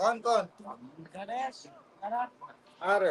कौन अरे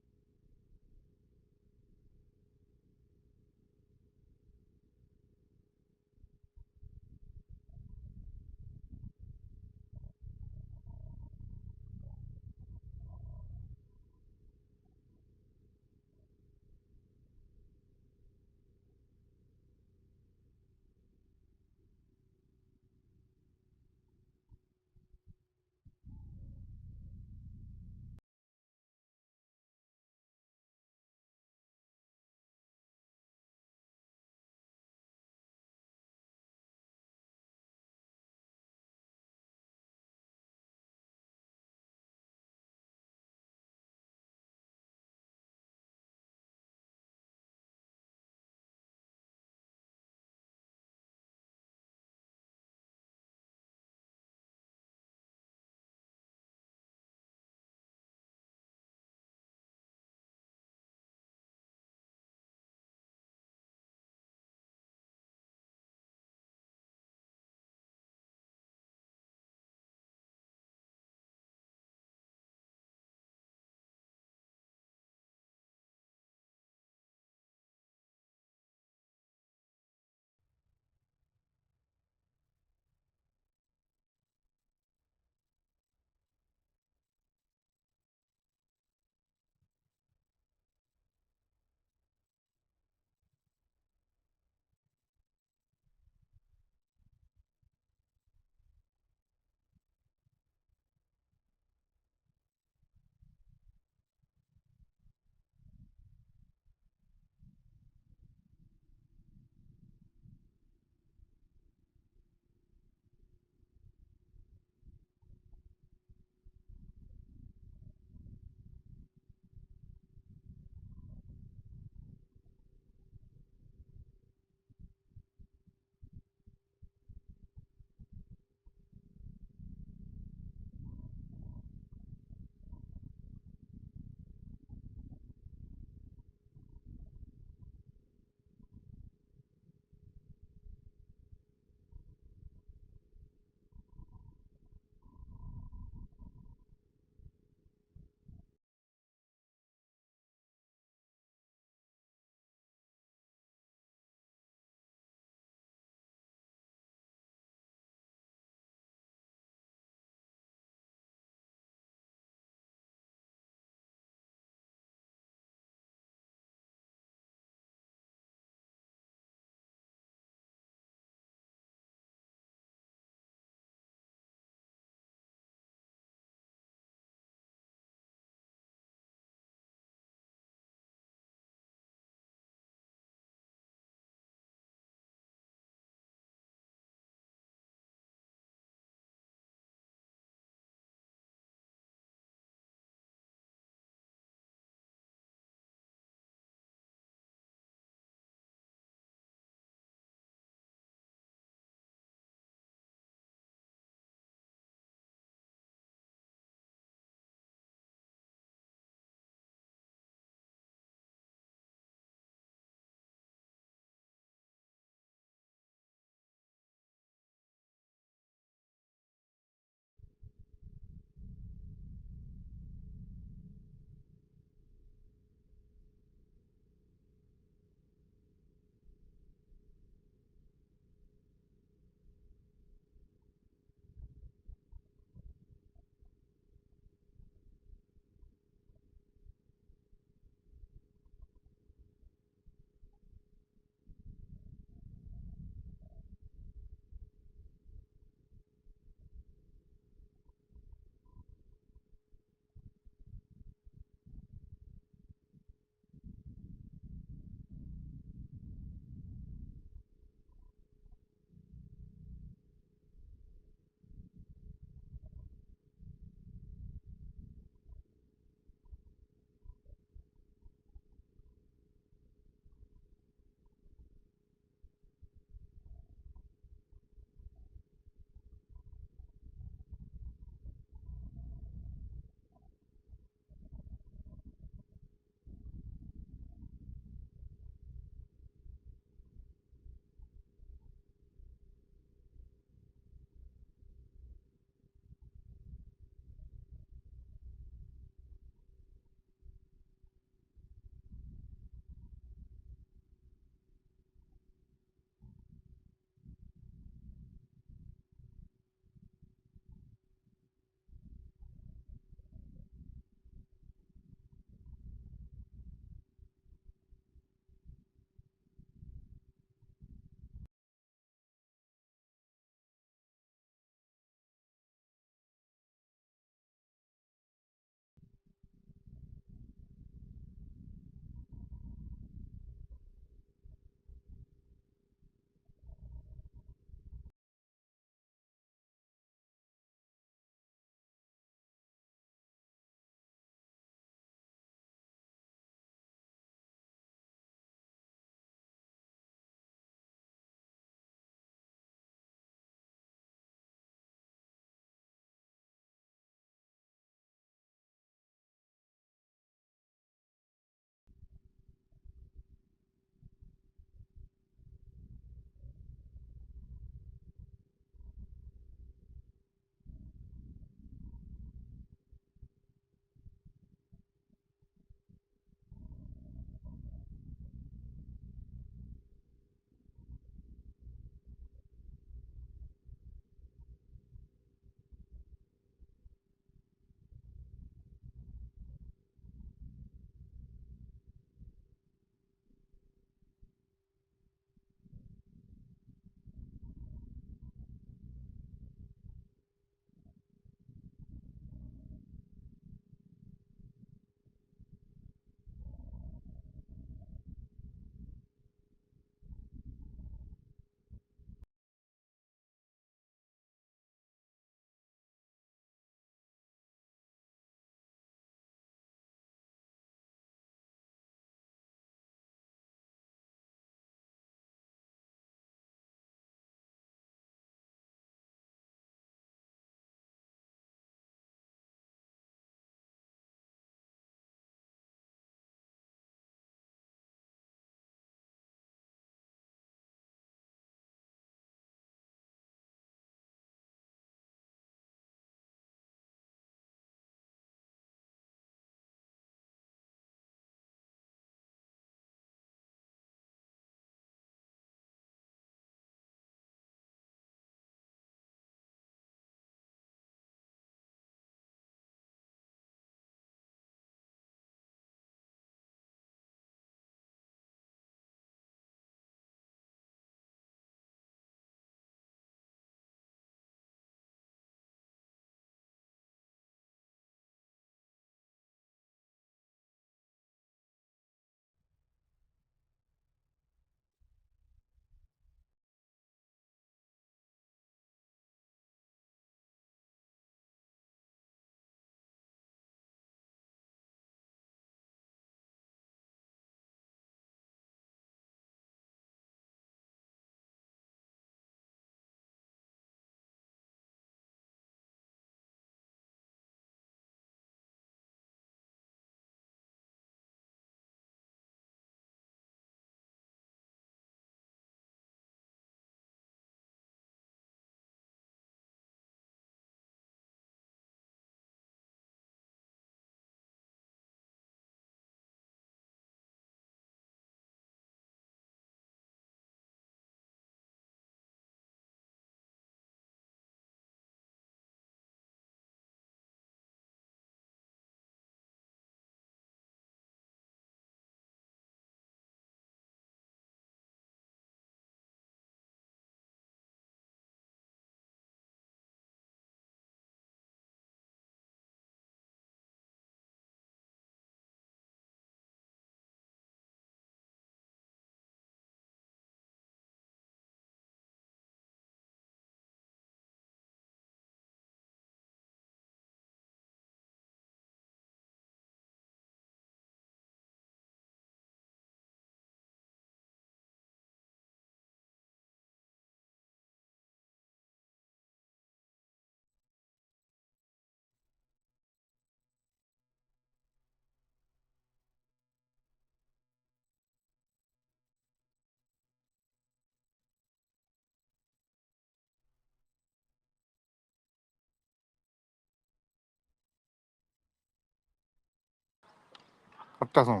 പട്ടാസം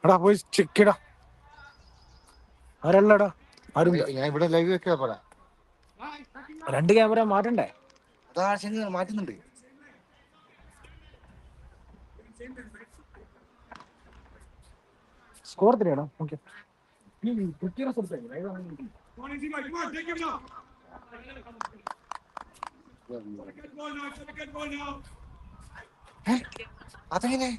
എടാ പോയി ചെക്കടാ. ആരല്ലടാ ആരും. ഞാൻ ഇവിടെ ലൈവ് വെക്കാ പറയാ. 2 ക്യാമറ മാറ്റണ്ടേ? അതാ മാറ്റുന്നുണ്ട്. സ്കോർ എത്രയാണോ? ഓക്കെ. അതെങ്ങനെ?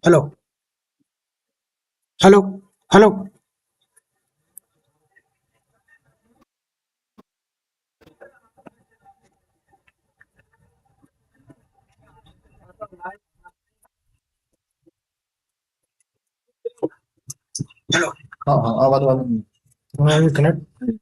Hello, hello, hello. Hello. आवाज आवाज मैं connect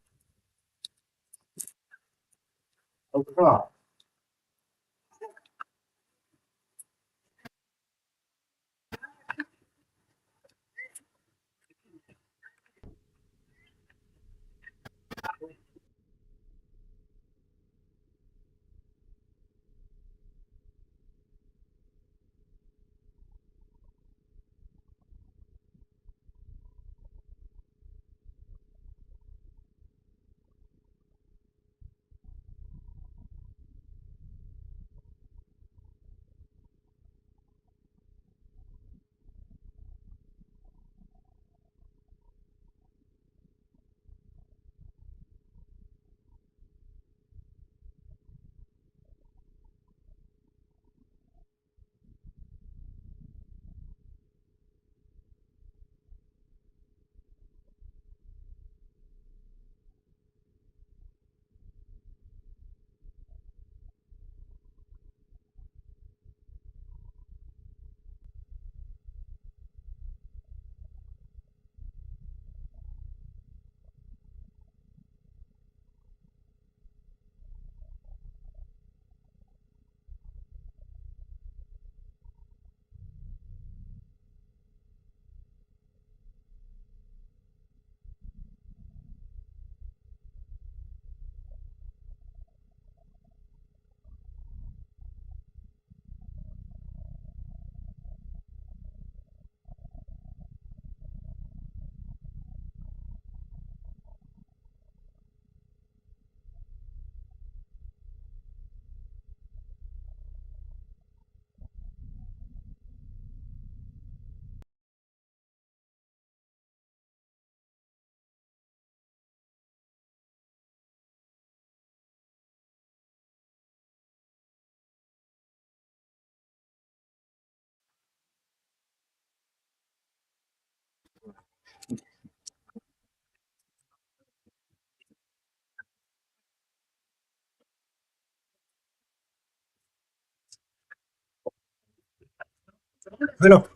Hello.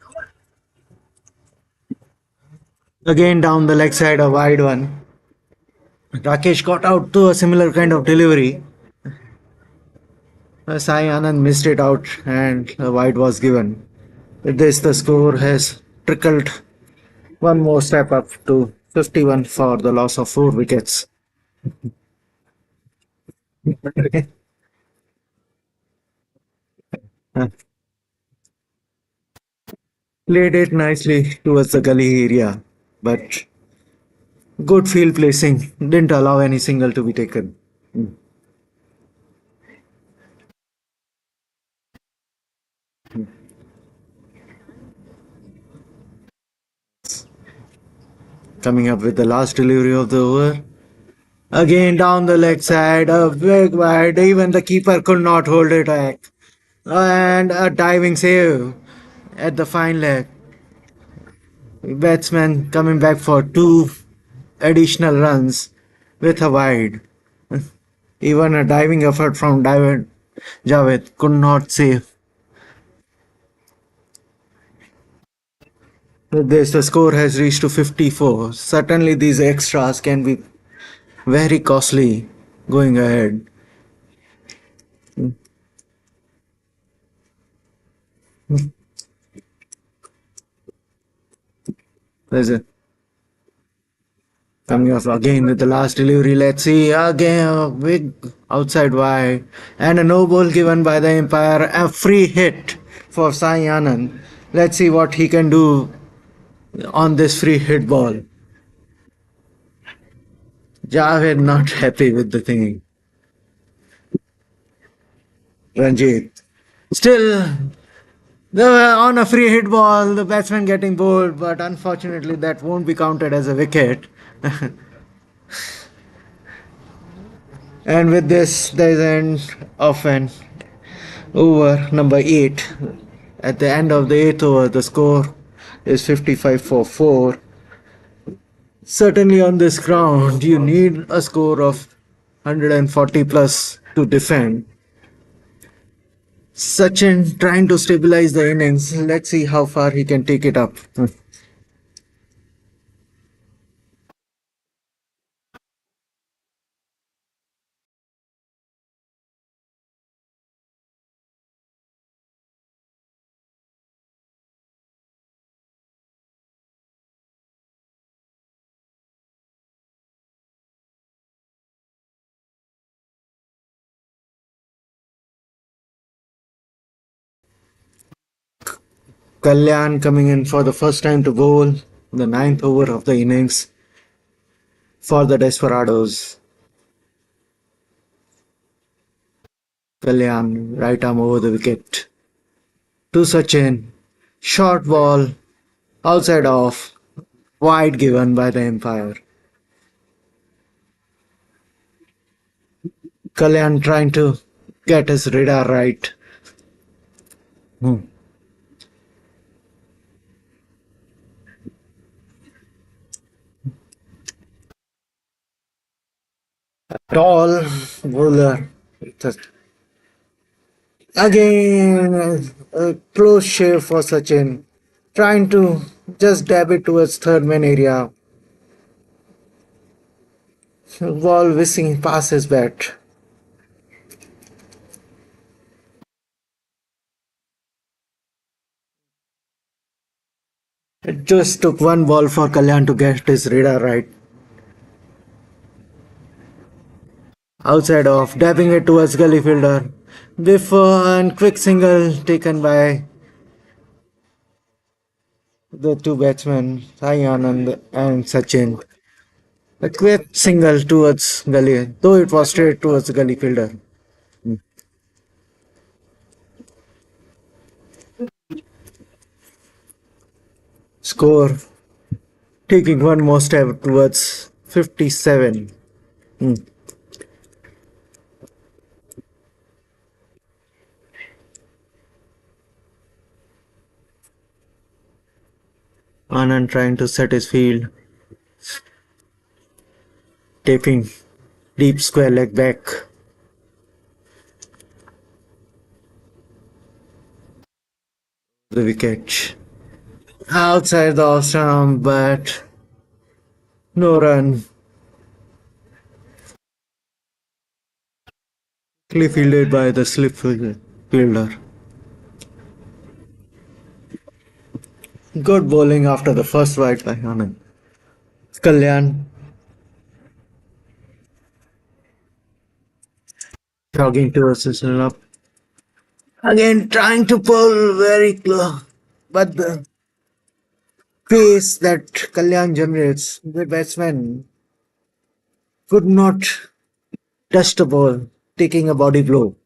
Again down the leg side, a wide one. Rakesh got out to a similar kind of delivery. Sai Anand missed it out and a wide was given. With this, the score has trickled one more step up to 51 for the loss of 4 wickets. Played it nicely towards the gully area, but good field placing didn't allow any single to be taken. Coming up with the last delivery of the over. Again down the leg side, a big wide. Even the keeper could not hold it back. And a diving save at the fine leg. Batsman coming back for 2 additional runs with a wide. Even a diving effort from David Javed could not save. With this, the score has reached to 54. Certainly, these extras can be very costly going ahead. There's a coming off again with the last delivery. Let's see again a big outside wide and a no ball given by the umpire. A free hit for Sai Anand. Let's see what he can do on this free hit ball. Javed not happy with the thing. Ranjit. Still, on a free hit ball, the batsman getting bowled, but unfortunately that won't be counted as a wicket. And with this, there is end of an over number 8. At the end of the eighth over, the score is 55 for 4. Certainly, on this ground, you need a score of 140 plus to defend. Sachin trying to stabilize the innings. Let's see how far he can take it up. Kalyan coming in for the first time to bowl the ninth over of the innings for the Desperadoes. Kalyan, right arm over the wicket. To Sachin. Short ball, outside off, wide given by the umpire. Kalyan trying to get his radar right. Hmm. Tall bowler. Again, a close shave for Sachin. Trying to just dab it towards third man area. Ball whizzing past his bat. It just took one ball for Kalyan to get his radar right. Outside off, dabbing it towards gully fielder. Before and quick single taken by the two batsmen, Sai Anand and Sachin. A quick single towards gully, though it was straight towards the gully fielder. Score taking one more step towards 57. Hmm. Anand trying to set his field, taking deep square leg back. The wicket. Outside the off stump, but no run. Quickly fielded by the slip fielder. Good bowling after the first wide by Anand. Kalyan jogging towards his up. Again trying to pull very close. But the pace that Kalyan generates, the batsman could not touch the ball, taking a body blow.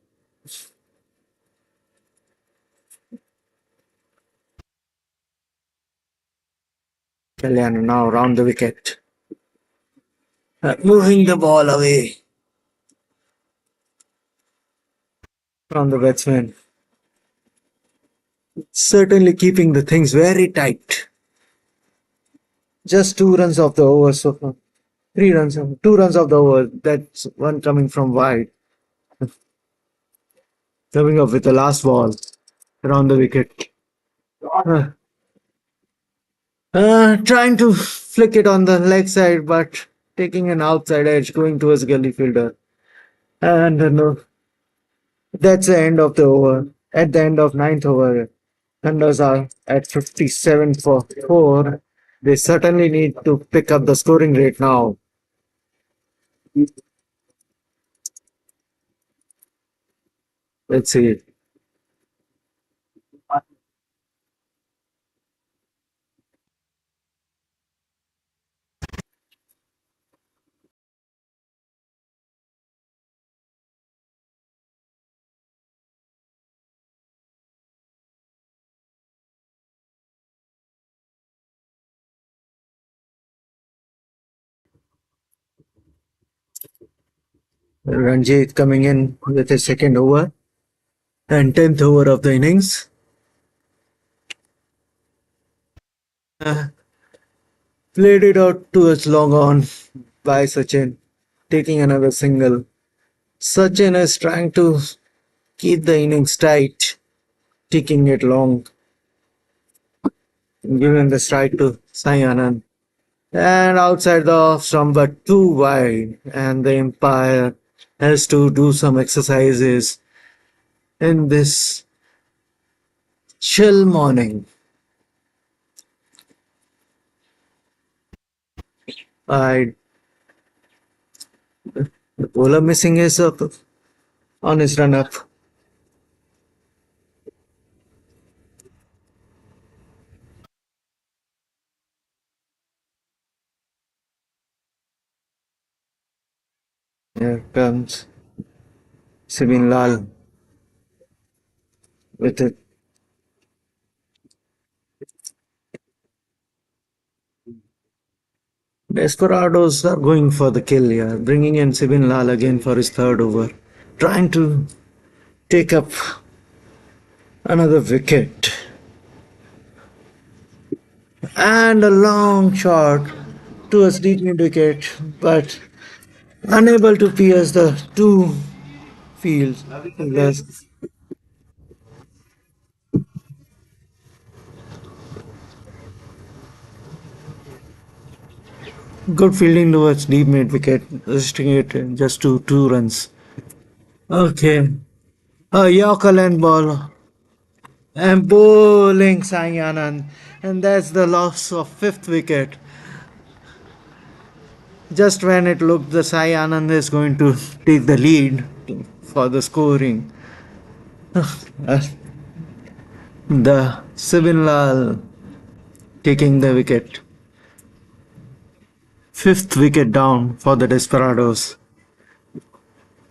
Kalyan now round the wicket. Moving the ball away from the batsman. Certainly keeping the things very tight. Just 2 runs of the over so far. 3 runs, 2 runs of the over. That's one coming from wide. Coming up with the last ball around the wicket. Uh, Trying to flick it on the leg side, but taking an outside edge, going towards gully fielder. And no, that's the end of the over. At the end of ninth over, Thunders are at 57 for 4. They certainly need to pick up the scoring rate now. Let's see. Ranjit coming in with his second over and 10th over of the innings. uh, played it out towards long on by Sachin, taking another single. Sachin is trying to keep the innings tight, taking it long, giving the strike to Sai Anand. And outside the off stump, but too wide, and the umpire has to do some exercises in this chill morning. I the bowler missing his up on his run up. Here comes Sibin Lal with it. Desperadoes are going for the kill here, bringing in Sibin Lal again for his third over, trying to take up another wicket. And a long shot towards deep mid wicket, but unable to pierce the two fields. Yes. Good fielding towards deep mid wicket, resting it just to 2 runs. Okay. A Yorker land ball and bowling Sai Anand, and that's the loss of fifth wicket. Just when it looked the Sai Anand is going to take the lead for the scoring, uh, the Sibin Lal taking the wicket. Fifth wicket down for the Desperados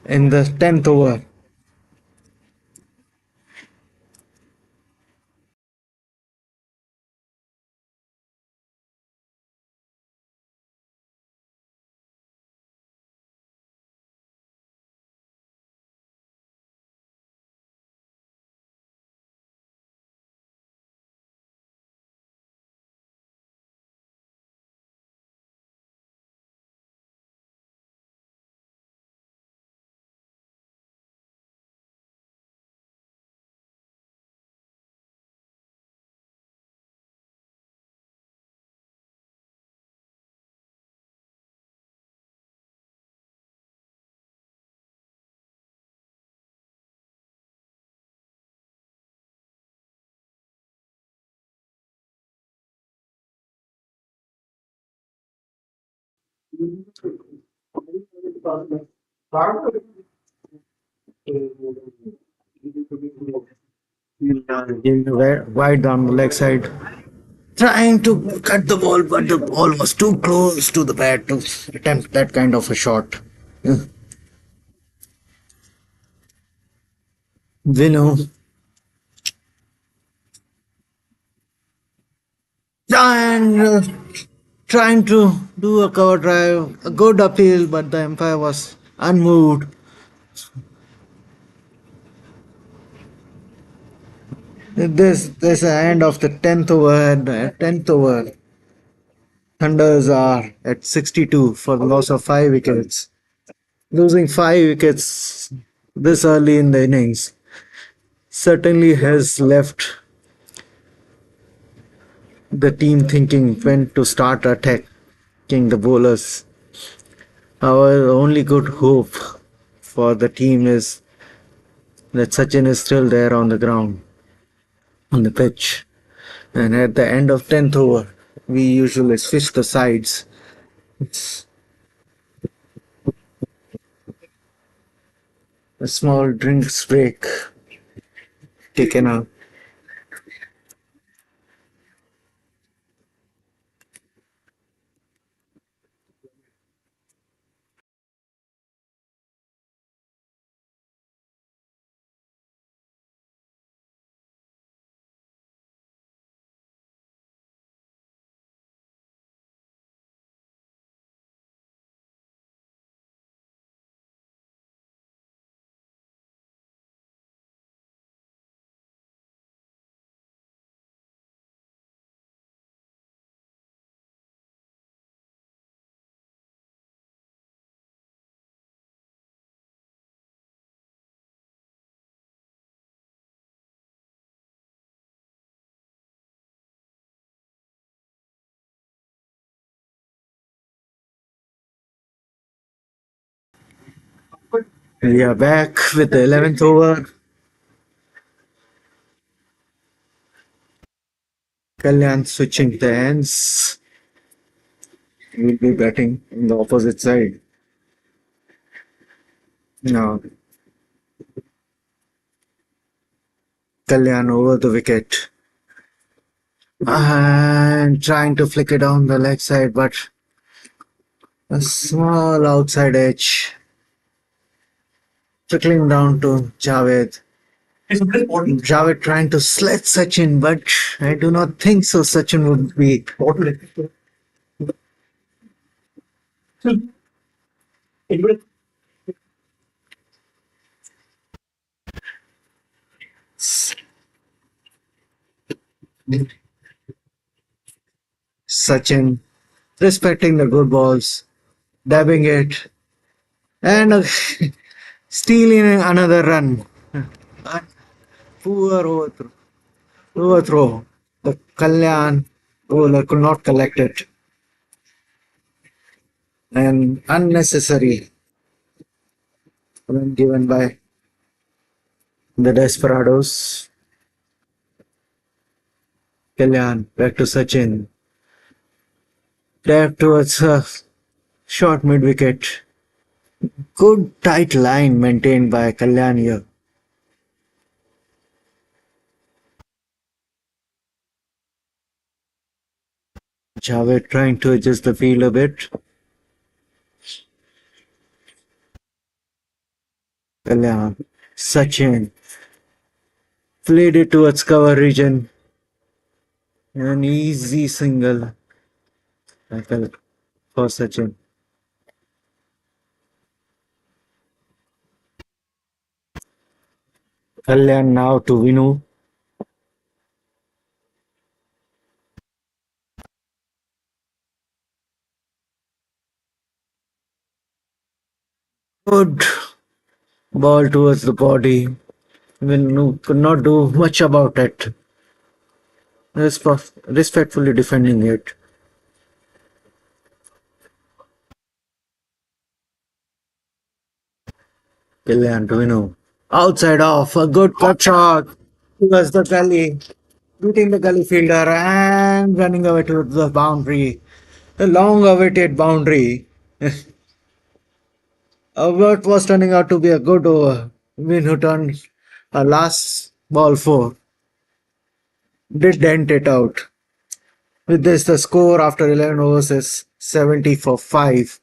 in the 10th over. Wide down the leg side, trying to cut the ball, but the ball was too close to the bat to attempt that kind of a shot. Vinu and trying to do a cover drive, a good appeal, but the umpire was unmoved. This the end of the 10th over. And 10th over, Thunders are at 62 for the loss of 5 wickets. Losing 5 wickets this early in the innings certainly has left the team thinking when to start attacking the bowlers. Our only good hope for the team is that Sachin is still there on the ground, on the pitch. And at the end of 10th over, we usually switch the sides. It's a small drinks break taken out. We are back with the 11th over. Kalyan switching the ends. Will be batting on the opposite side. Now, Kalyan over the wicket. And trying to flick it down the leg side, but a small outside edge. Trickling down to Javed. Javed trying to sledge Sachin, but I do not think so. Sachin would be Sachin respecting the good balls, dabbing it, and stealing another run. A poor overthrow. Overthrow. The Kalyan bowler could not collect it. And unnecessary run given by the Desperadoes. Kalyan back to Sachin. Dab towards a short mid wicket. Good tight line maintained by Kalyan here. Javed trying to adjust the field a bit. Kalyan. Sachin played it towards cover region. An easy single tackle for Sachin. Kalyan now to Vinu. Good ball towards the body. Vinu could not do much about it. Respectfully defending it. Kalyan to Vinu. Outside off, a good cut shot towards the gully. Beating the gully fielder and running away to the boundary. A long awaited boundary. What was turning out to be a good over. Win who turned a last ball four. Did dent it out. With this, the score after 11 overs is 70 for 5.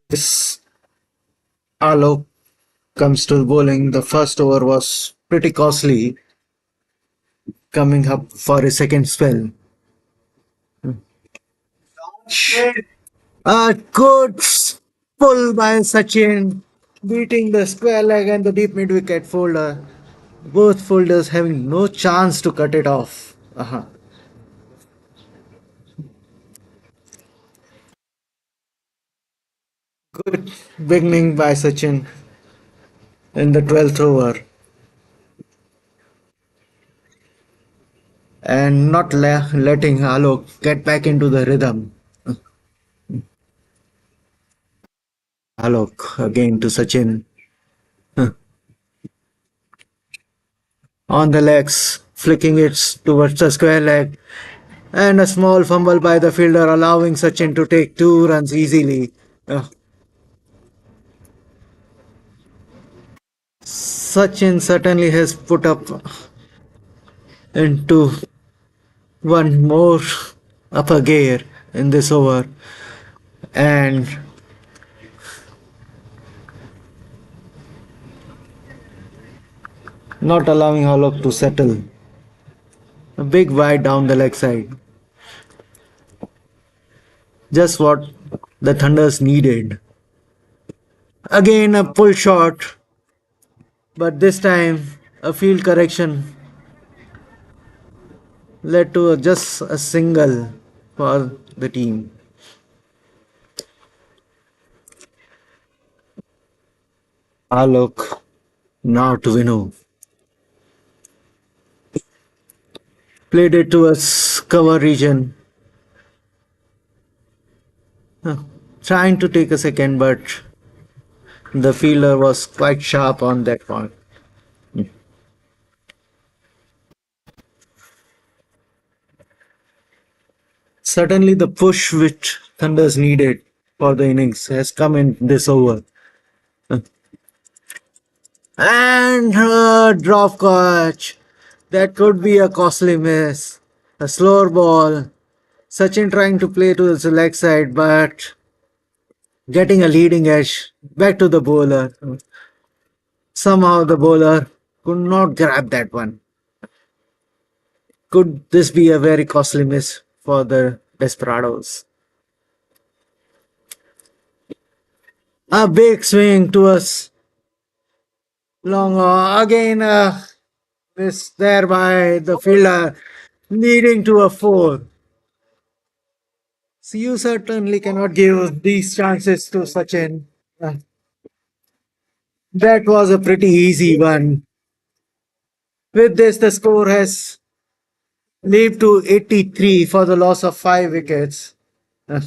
This Alok comes to bowling. The first over was pretty costly, coming up for a second spell. A good pull by Sachin, beating the square leg and the deep mid wicket folder. Both folders having no chance to cut it off. Good beginning by Sachin in the 12th over and not letting Alok get back into the rhythm. Alok again to Sachin. On the legs, flicking it towards the square leg, and a small fumble by the fielder, allowing Sachin to take 2 runs easily. Sachin certainly has put up into one more upper gear in this over, and not allowing Alok to settle. A big wide down the leg side. Just what the Thunders needed. Again a pull shot, but this time a field correction led to just a single for the team. Alok, now to Vinu. Played it to us cover region. Huh. Trying to take a second, but the fielder was quite sharp on that point. Certainly, the push which Thunders needed for the innings has come in this over. And drop catch. That could be a costly miss. A slower ball. Sachin trying to play to his leg side, but getting a leading edge back to the bowler. Somehow the bowler could not grab that one. Could this be a very costly miss for the Desperadoes? A big swing to us long again miss there by the fielder, leading to a four. So you certainly cannot give these chances to Sachin. Uh, that was a pretty easy one. With this, the score has leaped to 83 for the loss of 5 wickets. Uh,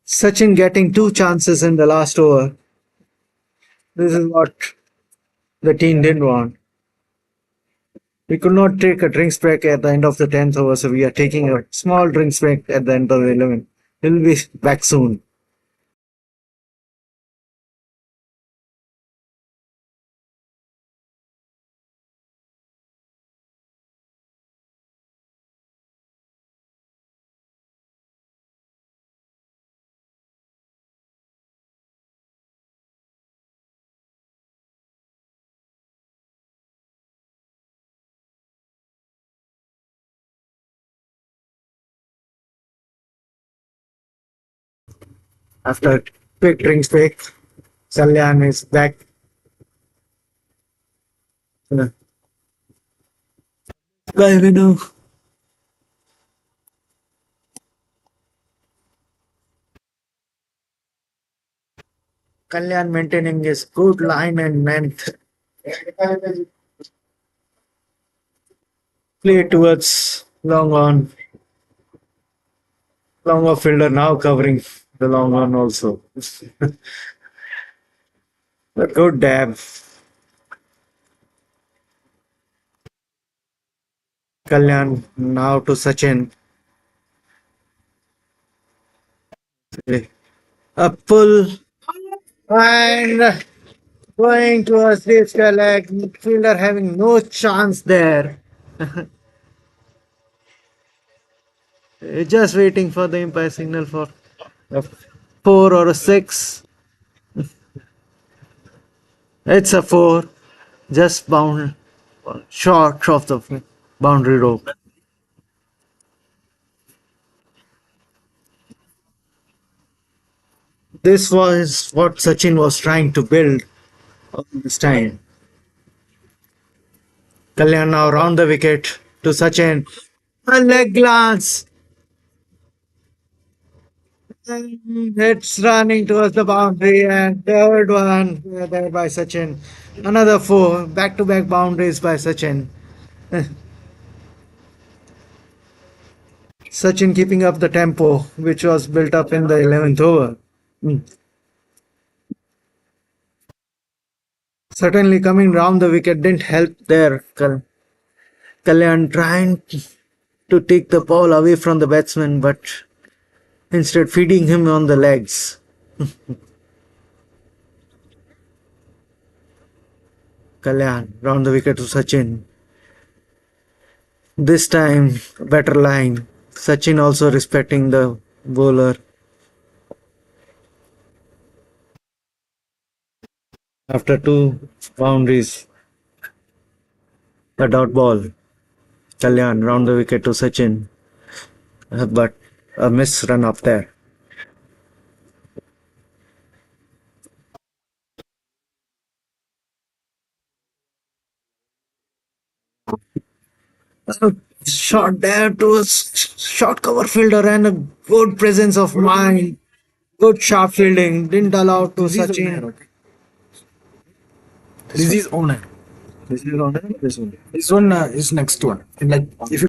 Sachin getting two chances in the last over. This is what the team didn't want. We could not take a drinks break at the end of the 10th over, so we are taking a small drinks break at the end of the 11th. We'll be back soon. After a quick drinks break, Salyan is back. Uh, Bye, Vinu. Kalyan maintaining his good line and length. Play towards long on. Long off fielder now covering the long on also. A good dab. Kalyan now to Sachin. A pull and going towards this leg. Midfielder having no chance there. Just waiting for the umpire signal for a four or a six. It's a four. Just bound short of the boundary rope. This was what Sachin was trying to build all this time. Kalyan now round the wicket to Sachin. A leg glance. And it's running towards the boundary and third one there by Sachin. Another four back-to-back boundaries by Sachin. Sachin keeping up the tempo which was built up in the 11th over. Mm. Certainly coming round the wicket didn't help there. Kalyan trying to take the ball away from the batsman, but instead feeding him on the legs. Kalyan round the wicket to Sachin. This time, better line. Sachin also respecting the bowler. After two boundaries, a dot ball. Kalyan round the wicket to Sachin. But a miss run up there. Uh, Shot there to a short cover fielder and a good presence of mind. Good sharp fielding. Didn't allow to Sachin. This is on air. This is on air. This one. This one is next one. And like if you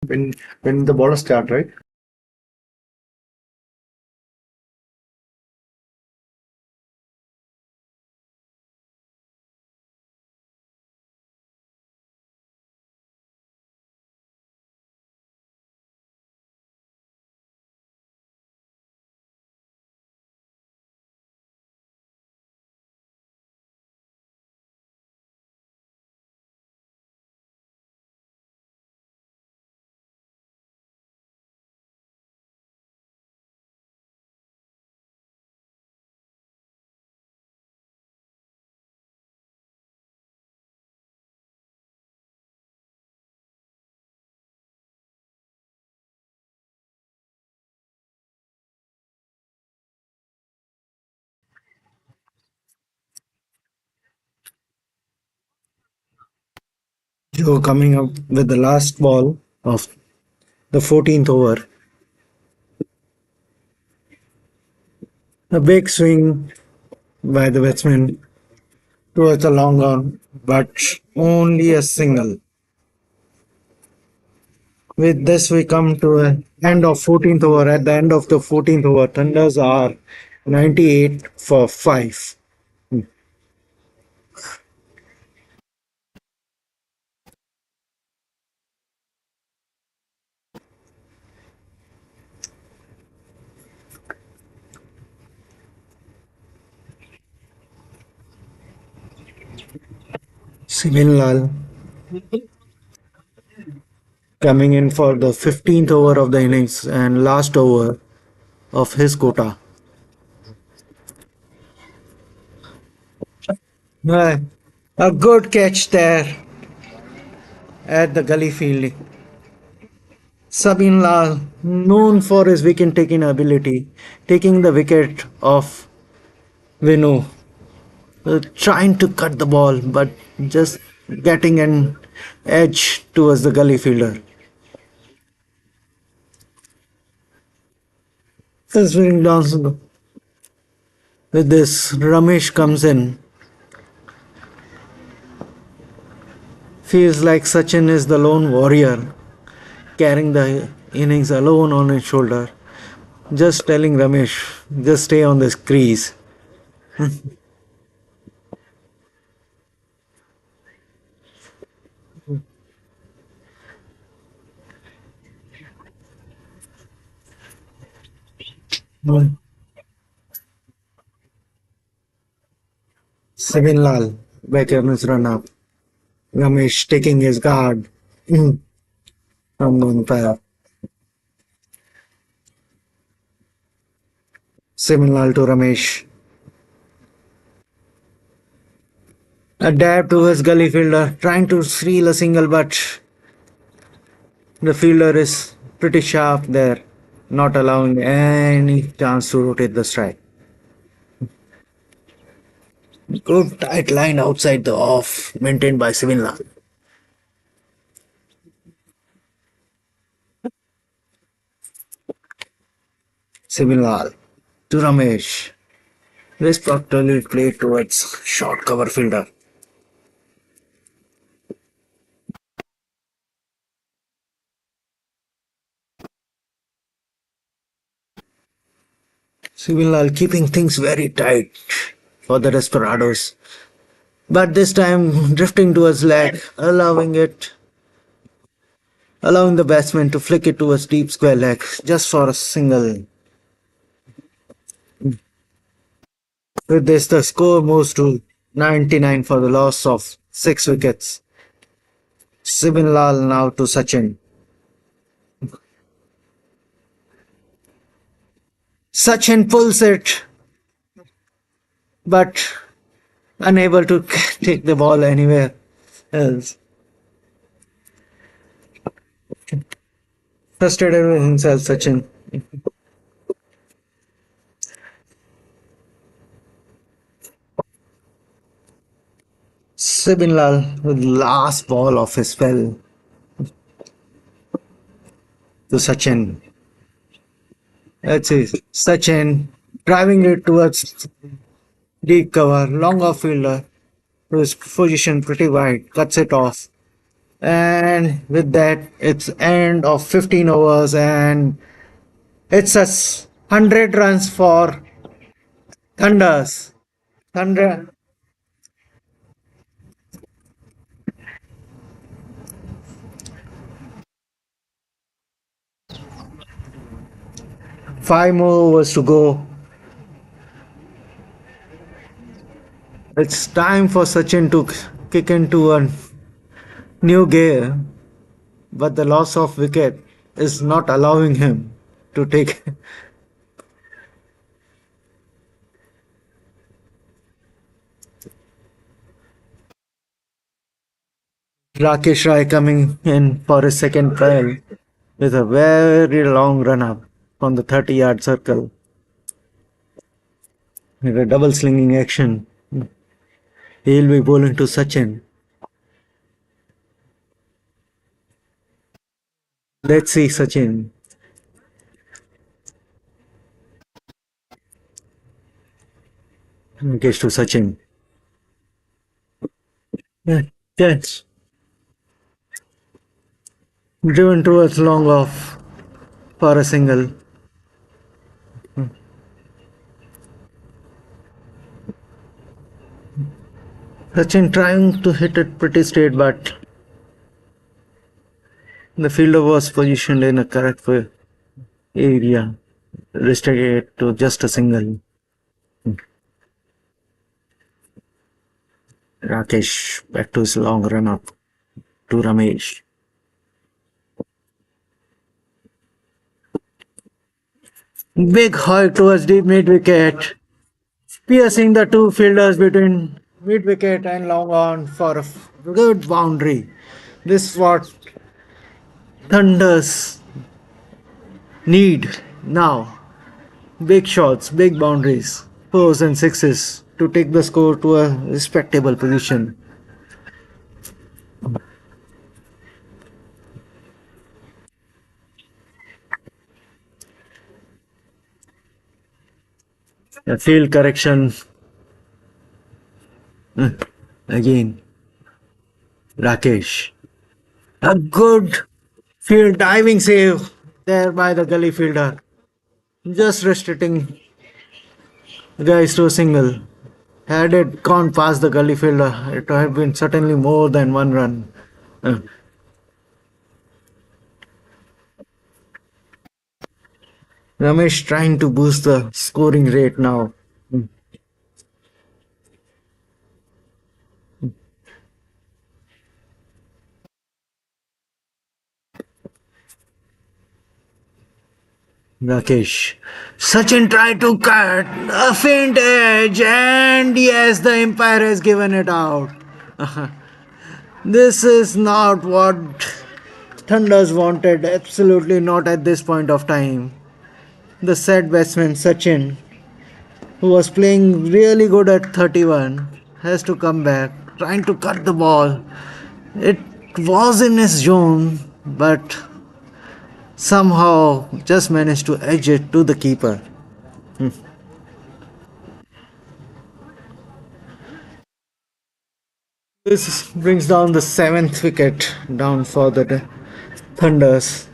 when when the ball start, right? Joe coming up with the last ball of the 14th over. A big swing by the batsman towards the long on, but only a single. With this, we come to an end of 14th over. At the end of the 14th over, Thunders are 98 for 5. Simin Lal coming in for the 15th over of the innings and last over of his quota. Right. A good catch there at the gully fielding. Sabin Lal, known for his wicket taking ability, taking the wicket of Vinu, trying to cut the ball, but just getting an edge towards the gully fielder. Swing down with this, Ramesh comes in, Feels like Sachin is the lone warrior, carrying the innings alone on his shoulder. Just telling Ramesh, just stay on this crease. 7 Lal, back on his run up. Ramesh taking his guard from the umpire. 7 Lal to Ramesh. A dab to his gully fielder, trying to steal a single, but the fielder is pretty sharp there, not allowing any chance to rotate the strike. Good tight line outside the off, maintained by 7 Lal. 7 Lal to Ramesh. This properly played towards short cover fielder. Sibilal keeping things very tight for the Desperadoes. But this time drifting towards leg, allowing the batsman to flick it towards deep square leg just for a single. With this, the score moves to 99 for the loss of 6 wickets. Sibilal now to Sachin. Sachin pulls it, but unable to take the ball anywhere else. Frustrated with himself, Sachin. Sibinlal with last ball of his spell to Sachin. Let's see. Sachin driving it towards deep cover, long off fielder to his position pretty wide, cuts it off. And with that, it's end of 15 overs and it's a 100 runs for Thunders. Thunder, 5 more overs to go. It's time for Sachin to kick into a new gear, but the loss of wicket is not allowing him to take. Rakesh Rai coming in for his second trial with a very long run up from the 30-yard circle with a double slinging action. He'll be bowling to Sachin. Let's see Sachin. Gets to Sachin. Yeah, yes. Driven towards long off for a single. Sachin trying to hit it pretty straight, but the fielder was positioned in a correct area, restricted it to just a single. Rakesh back to his long run up to Ramesh. Big hoik towards deep mid wicket, piercing the two fielders between mid wicket and long on for a good boundary. This is what Thunders need now. Big shots, big boundaries, fours and sixes to take the score to a respectable position. A field correction again. Rakesh. A good field diving save there by the gully fielder. Just restricting guys to a single. Had it gone past the gully fielder, it would have been certainly more than one run. Uh, Ramesh trying to boost the scoring rate now. Rakesh. Sachin tried to cut a faint edge, and yes, the umpire has given it out. This is not what Thunders wanted, absolutely not at this point of time. The said batsman Sachin, who was playing really good at 31, has to come back, trying to cut the ball. It was in his zone, but somehow just managed to edge it to the keeper. This brings down the seventh wicket down for the Thunders.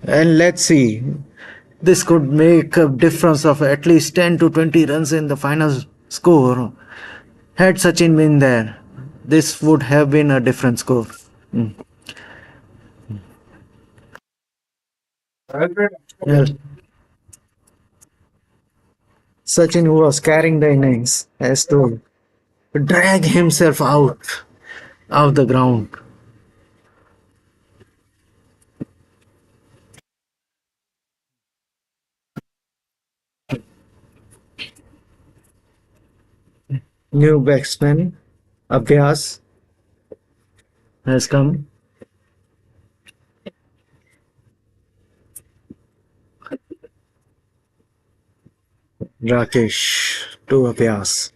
And let's see, this could make a difference of at least 10 to 20 runs in the final score. Had Sachin been there, this would have been a different score. Mm. Well, Sachin, who was carrying the innings, has to drag himself out of the ground. New batsman, Abhyas, has come. Rakesh to Abhyas.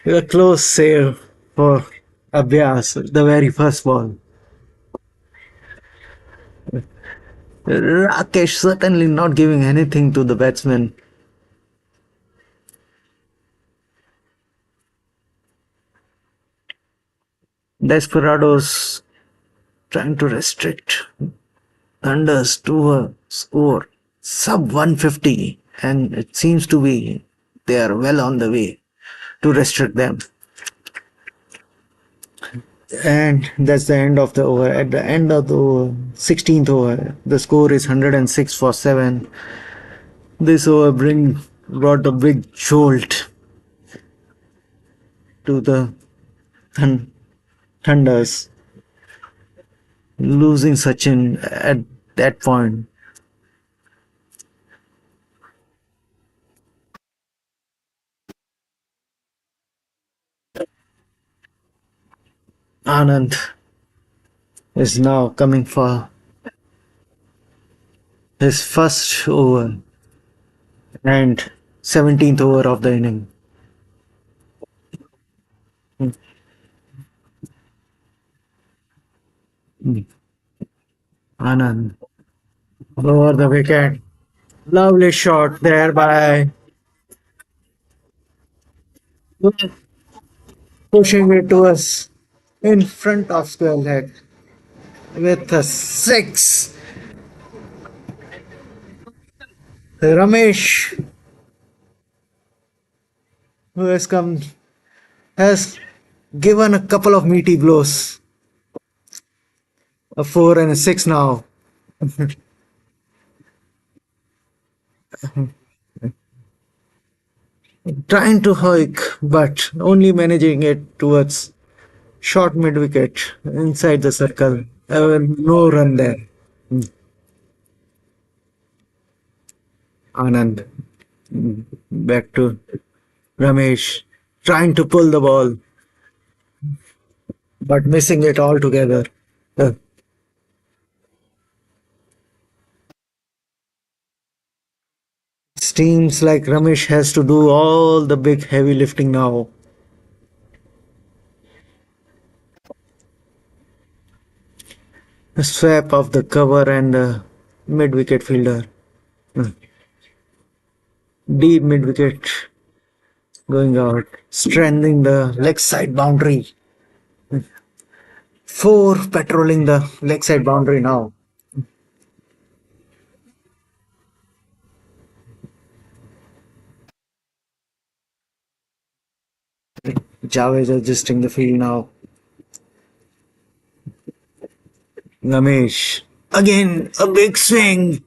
A close save for Abhyas, the very first ball. Rakesh certainly not giving anything to the batsman. Desperadoes trying to restrict Thunders to a score sub 150, and it seems to be they are well on the way to restrict them. And that's the end of the over. At the end of the 16th over, the score is 106 for 7. This over brought a big jolt to the Thunders, losing Sachin at that point. Anand is now coming for his first over and 17th over of the inning. Anand over the wicket. Lovely shot there by pushing it to us in front of square leg with a six. Ramesh, who has come, has given a couple of meaty blows. A four and a six now. Trying to hike, but only managing it towards short mid wicket inside the circle. No run there. Anand back to Ramesh, trying to pull the ball, but missing it altogether. Uh, Seems like Ramesh has to do all the big heavy lifting now. A swap of the cover and mid wicket fielder. Deep mid wicket going out, strengthening the leg side boundary. Four patrolling the leg side boundary now. Javed adjusting the field now. Ramesh. Again, a big swing,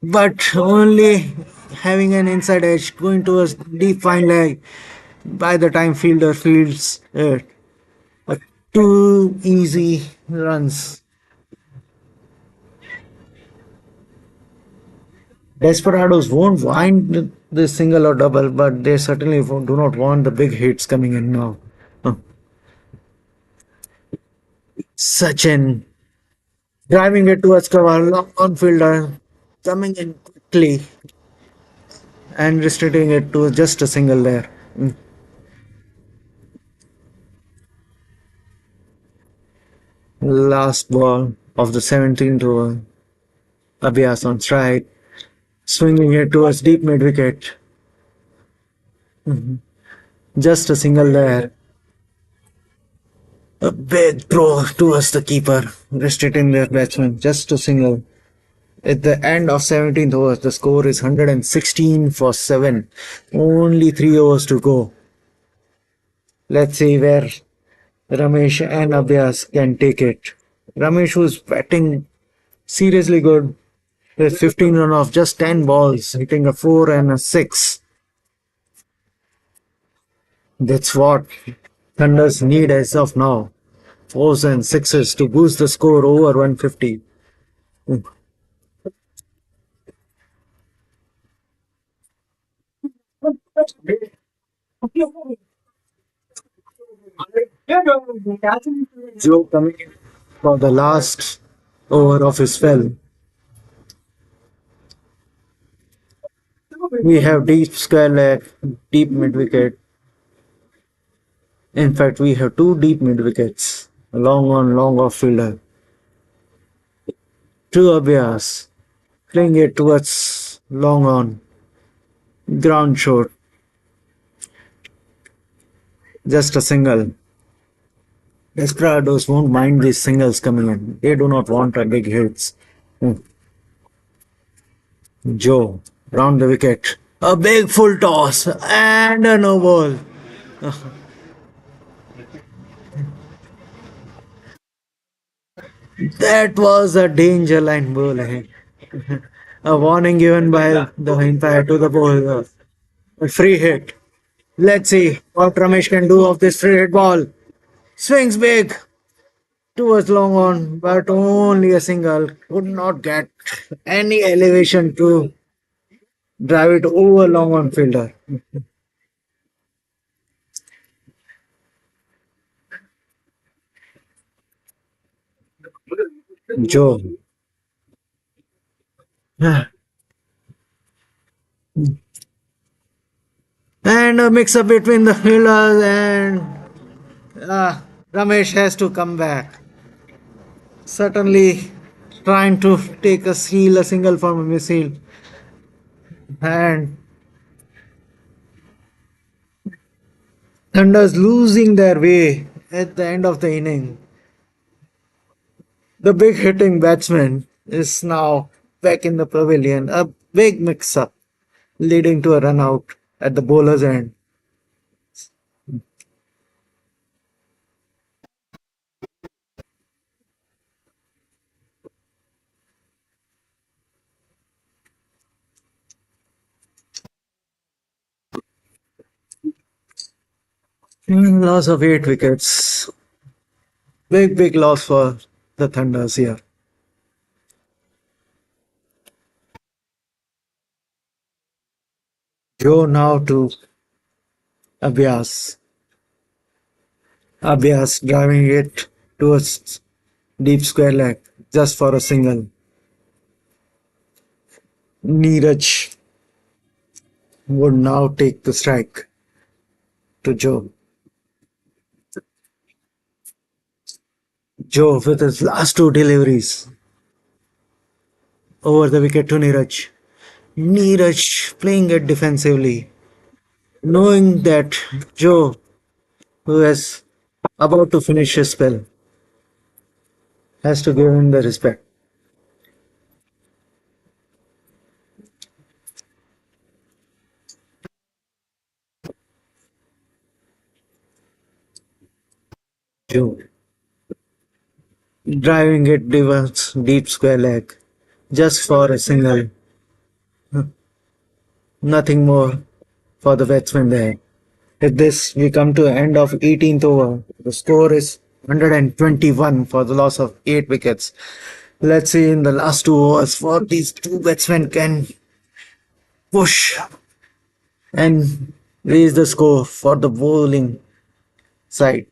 but only having an inside edge going to a deep fine leg. By the time fielder fields it, two easy runs. Desperadoes won't wind the single or double, but they certainly do not want the big hits coming in now. Uh, Sachin driving it towards cover, long on fielder, coming in quickly and restricting it to just a single there. Last ball of the 17th over. Abhias on strike, swinging it towards deep mid wicket. Just a single there. A big throw towards the keeper, restricting their batsman. Just a single. At the end of 17th over, the score is 116 for 7. Only 3 overs to go. Let's see where Ramesh and Abhyas can take it. Ramesh was batting seriously good with 15 run off just 10 balls, hitting a 4 and a 6. That's what Thunders need as of now. Fours and sixes to boost the score over 150. Joe coming in for the last over of his spell. We have deep square leg, deep mid wicket. In fact, we have two deep mid wickets. Long on, long off fielder. Two Abhyas. Playing it towards long on. Ground shot. Just a single. Desperados won't mind these singles coming in. They do not want a big hits. Joe, round the wicket. A big full toss and a no ball. That was a danger line ball ahead. A warning given by the umpire to the bowler. A free hit. Let's see what Ramesh can do of this free hit ball. Swings big towards long on, but only a single. Could not get any elevation to drive it over long on fielder. Joe. And a mix up between the fielders and Ramesh has to come back. Certainly trying to take a seal, a single from a missile. And Thunders losing their way at the end of the inning. The big hitting batsman is now back in the pavilion. A big mix up leading to a run out at the bowler's end. Loss of 8 wickets. Big loss for the Thunders here. Joe now to Abhyas. Abhyas driving it towards deep square leg just for a single. Neeraj would now take the strike to Joe. Joe with his last two deliveries. over the wicket to Neeraj. Neeraj playing it defensively, knowing that Joe, who is about to finish his spell, has to give him the respect. Joe driving it towards deep square leg, just for a single, nothing more for the batsman there. With this, we come to the end of 18th over. The score is 121 for the loss of 8 wickets. Let's see in the last 2 overs what these two batsmen can push and raise the score for the bowling side.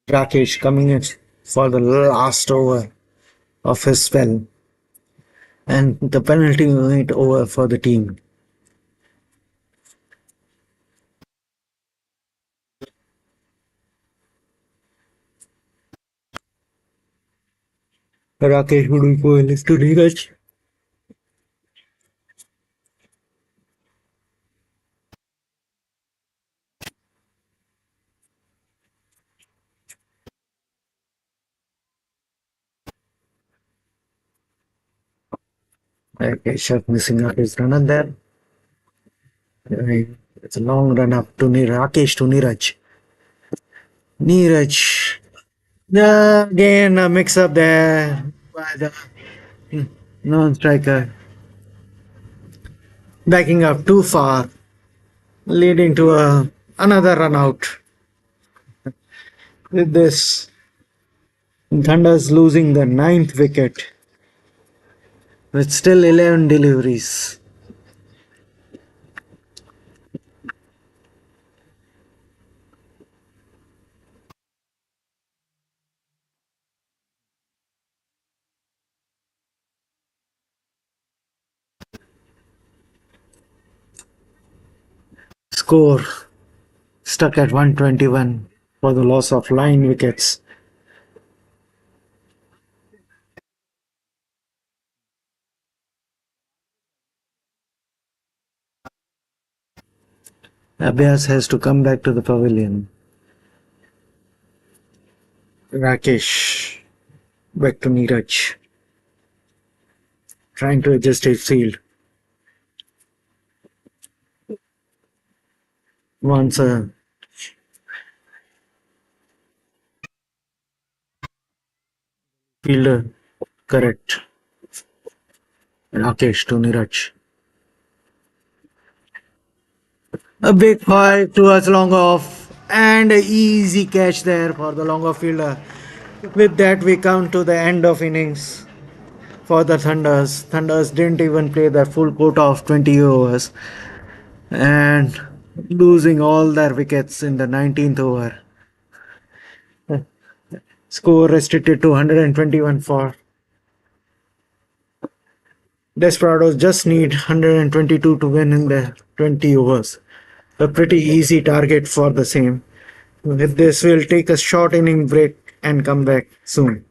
Rakesh coming in for the last over of his spell and the penalty minute over for the team. Rakesh would be powerless to Neeraj. Rakesh missing out his run there. It's a long run up to Rakesh to Neeraj. Neeraj. Again, a mix up there by the non striker. Backing up too far, leading to another run out. With this, Thunder's losing the ninth wicket with still 11 deliveries. Score stuck at 121 for the loss of 9 wickets. Abhyas has to come back to the pavilion. Rakesh back to Neeraj, trying to adjust his field. Once a fielder correct. Rakesh to Neeraj. A big fight towards long off and an easy catch there for the long off fielder. With that, we come to the end of innings for the Thunders. Thunders didn't even play their full quota of 20 overs and losing all their wickets in the 19th over. Score restricted to 121 for Desperadoes. Just need 122 to win in the 20 overs. A pretty easy target for the same. With this, we'll take a short inning break and come back soon.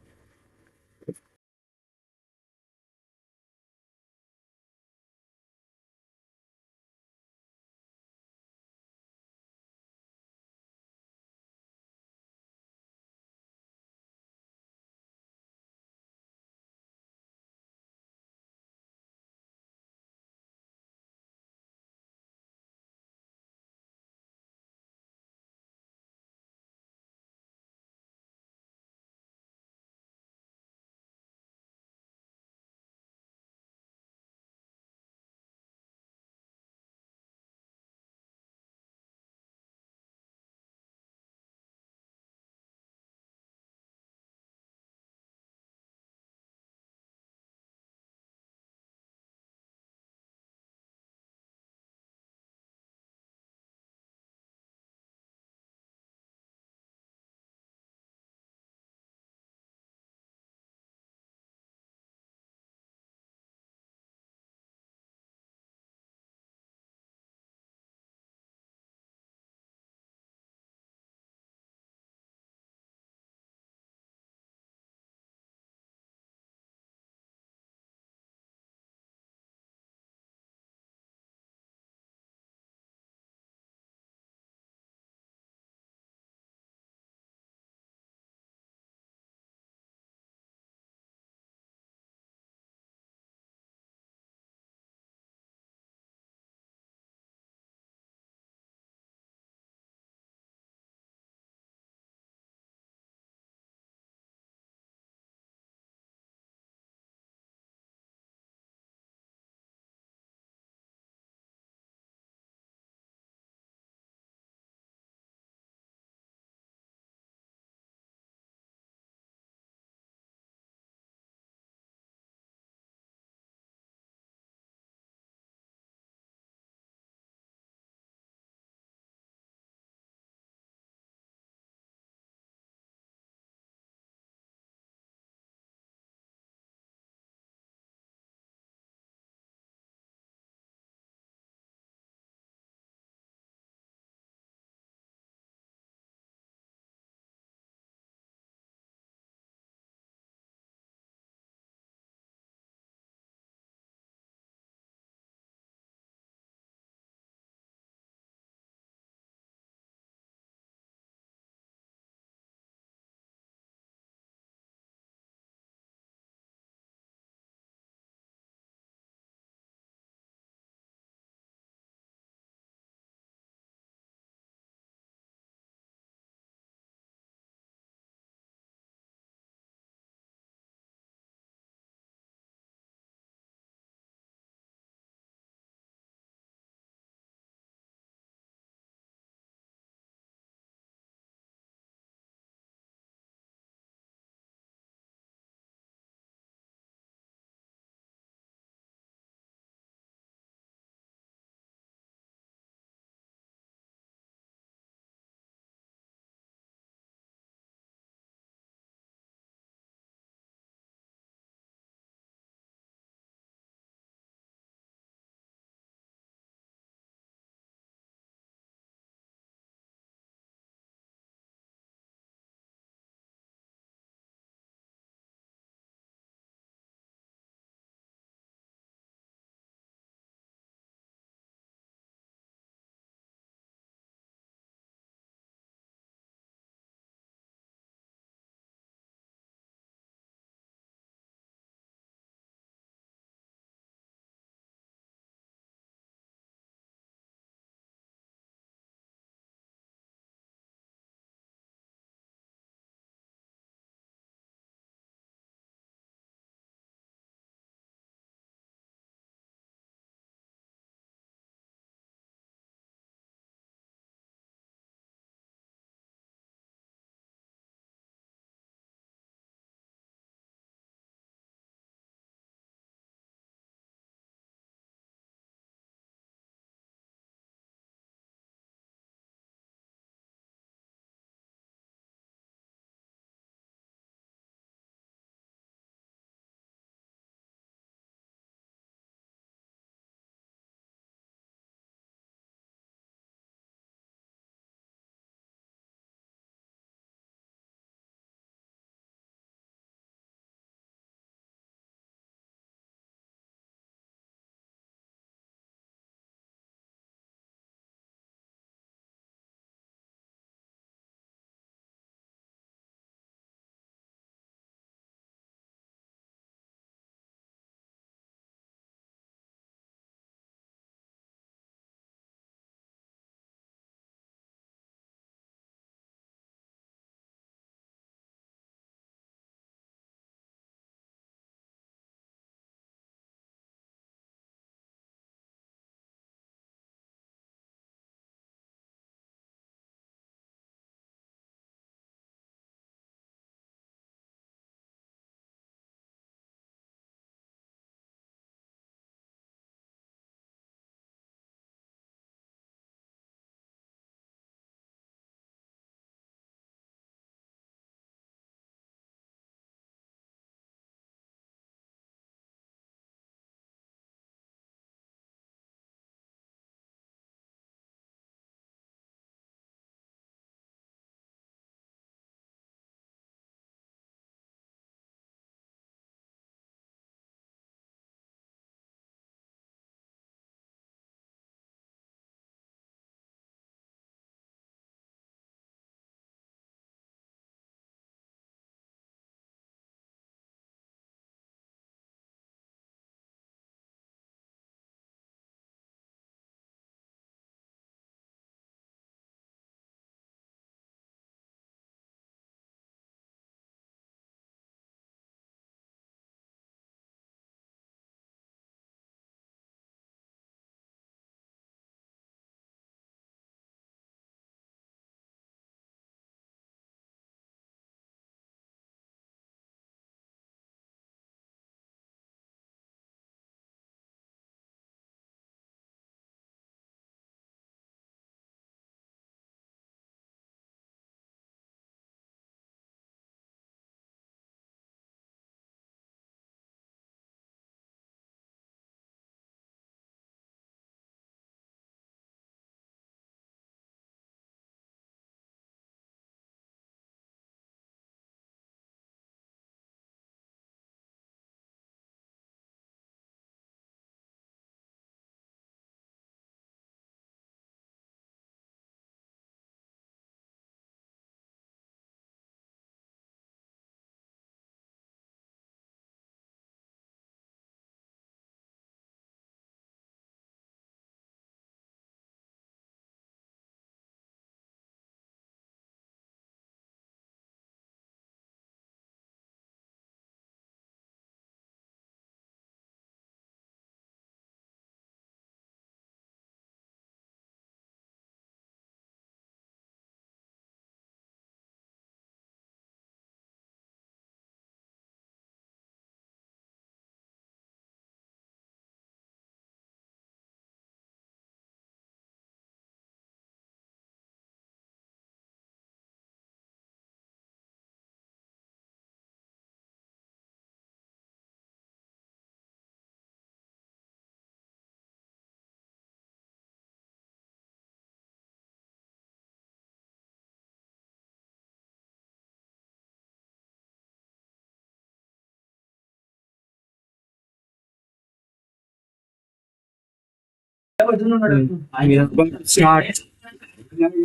We are going to start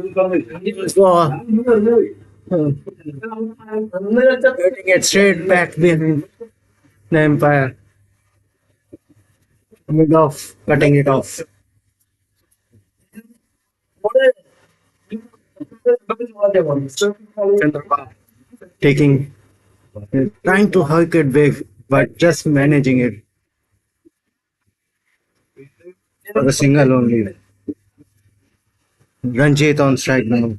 for getting it straight back behind the Empire. Mid off, cutting it off. Chandrapal taking, trying to hike it big, but just managing it for a single only. Ranjit on strike now.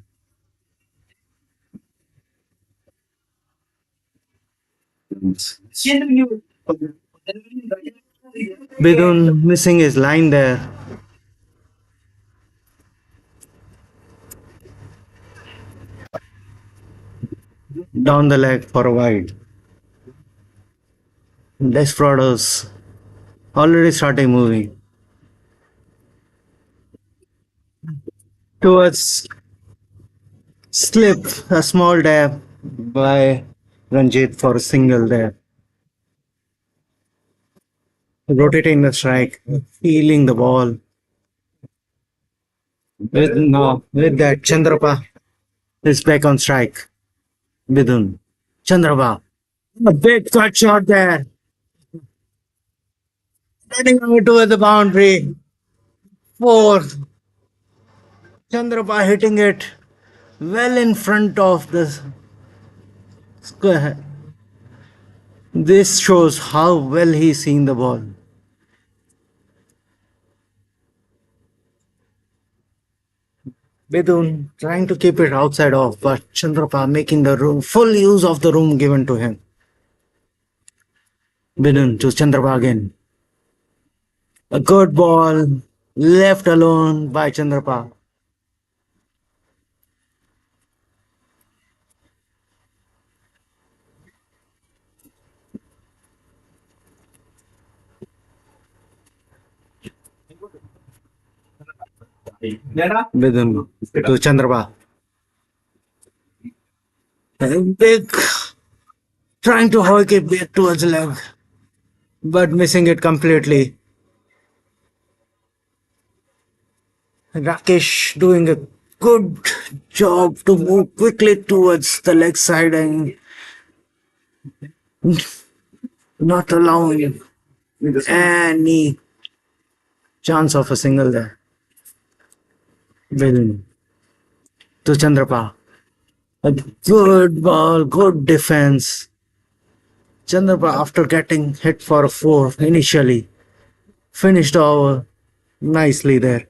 Bidun missing his line there. Down the leg for a wide. Desperadoes already starting moving towards slip, a small dab by Ranjit for a single there. Rotating the strike, feeling the ball. With that, Chandrapa is back on strike. Bidun. Chandrapa. A big cut shot there. Heading over towards the boundary. Four. Chandrapa hitting it well in front of the square. This shows how well he's seeing the ball. Bidun trying to keep it outside off, but Chandrapa making the room full use of the room given to him. Bidun to Chandrapa again. A good ball left alone by Chandrapa. Bidun to Chandrapa. Big trying to hook it back towards the leg, but missing it completely. Rakesh doing a good job to move quickly towards the leg side and not allowing any chance of a single there. Bidun to Chandrapa. A good ball, good defense. Chandrapa, after getting hit for a four initially, finished over nicely there.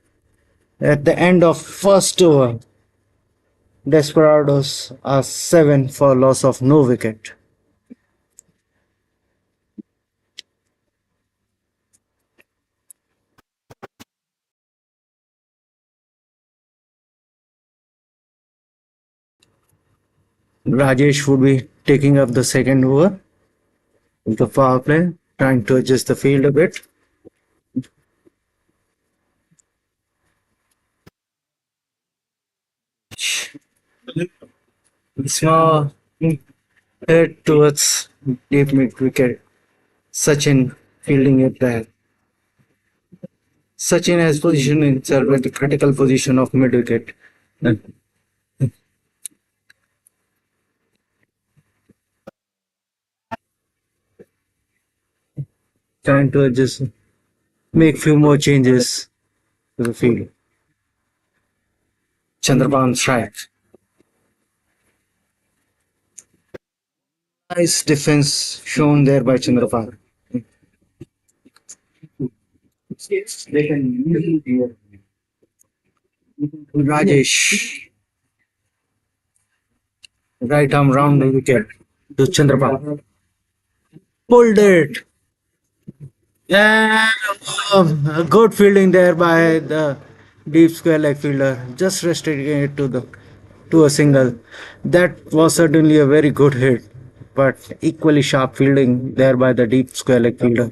At the end of first over, Desperadoes are 7 for loss of no wicket. Rajesh would be taking up the second over of the power play, trying to adjust the field a bit. Small hit towards deep mid wicket. Sachin fielding it there. Sachin has positioned himself at the critical position of mid wicket. Trying to adjust, make few more changes to the field. Chandrapan strike. Nice defense shown there by Chandrapan. Rajesh, right arm round the wicket to Chandrapan. Pulled it. Yeah, a good fielding there by the deep square leg fielder, just restricting it to a single. That was certainly a very good hit, but equally sharp fielding there by the deep square leg fielder.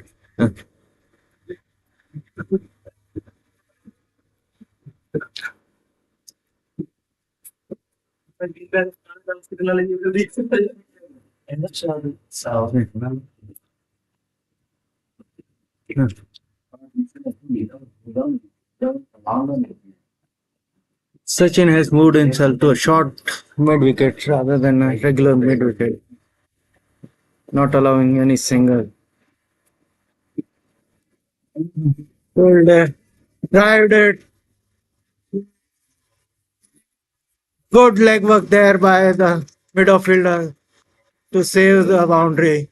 Sachin has moved himself to a short mid wicket rather than a regular mid wicket, not allowing any single. Pulled it, drived it. Good leg work there by the midfielder to save the boundary,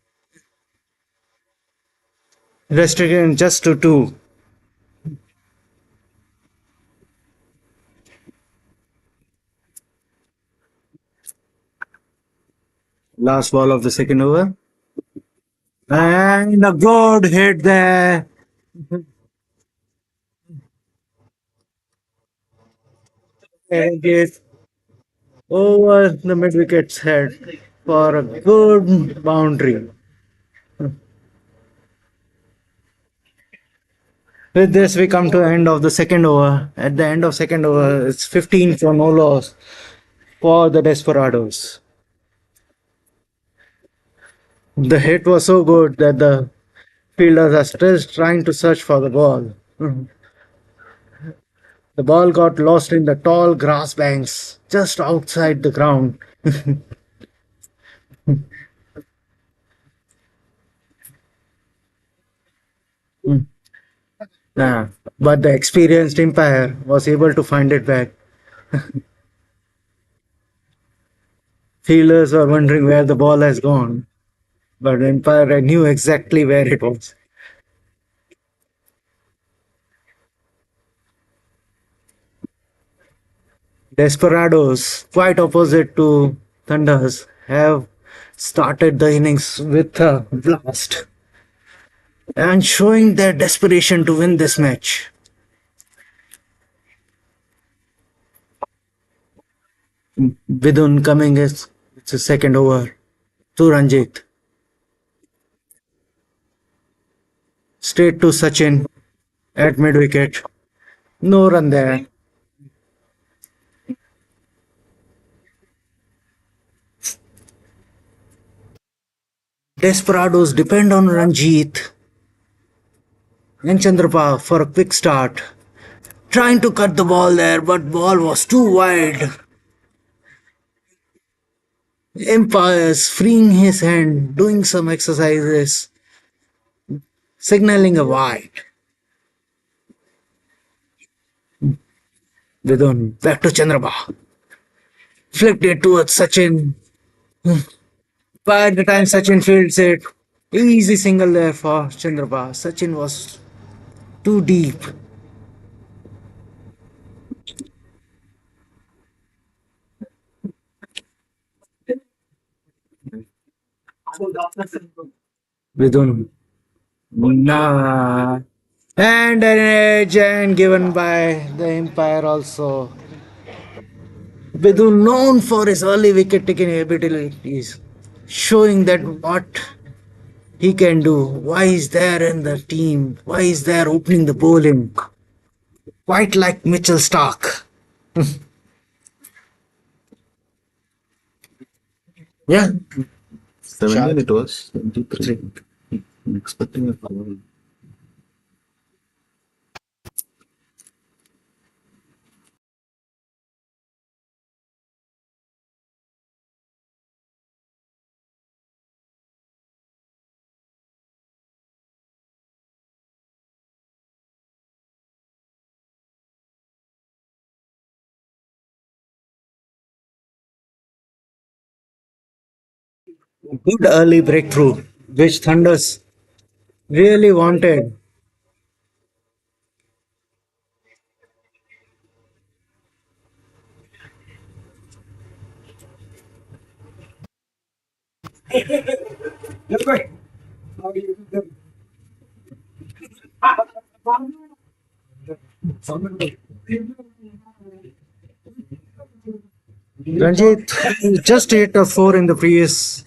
restricting just to two. Last ball of the second over. And a good hit there. And it over the mid wicket's head for a good boundary. With this, we come to the end of the second over. At the end of second over, it's 15 for no loss for the Desperadoes. The hit was so good that the fielders are still trying to search for the ball. The ball got lost in the tall grass banks just outside the ground. Yeah. But the experienced umpire was able to find it back. Fielders were wondering where the ball has gone, but the umpire knew exactly where it was. Desperados, quite opposite to Thunders, have started the innings with a blast and showing their desperation to win this match. Vidun coming is it's a second over to Ranjit. Straight to Sachin at mid wicket. No run there. Desperados depend on Ranjit and Chandrapa for a quick start. Trying to cut the ball there, but ball was too wide. Empires freeing his hand, doing some exercises, signaling a wide. Vidun back to Chandrapa. Flipped it towards Sachin. By the time Sachin fields it, easy single there for Chandrapa. Sachin was too deep. Vidun. Nah. And an edge and given by the Empire also. Vidun known for his early wicket taking abilities, showing that what he can do. Why is there in the team? Why is there opening the bowling? Quite like Mitchell Stark. Yeah. 17 it was. 23. I'm expecting a foul. Good early breakthrough, which Thunders really wanted. Ranjit just hit a four in the previous.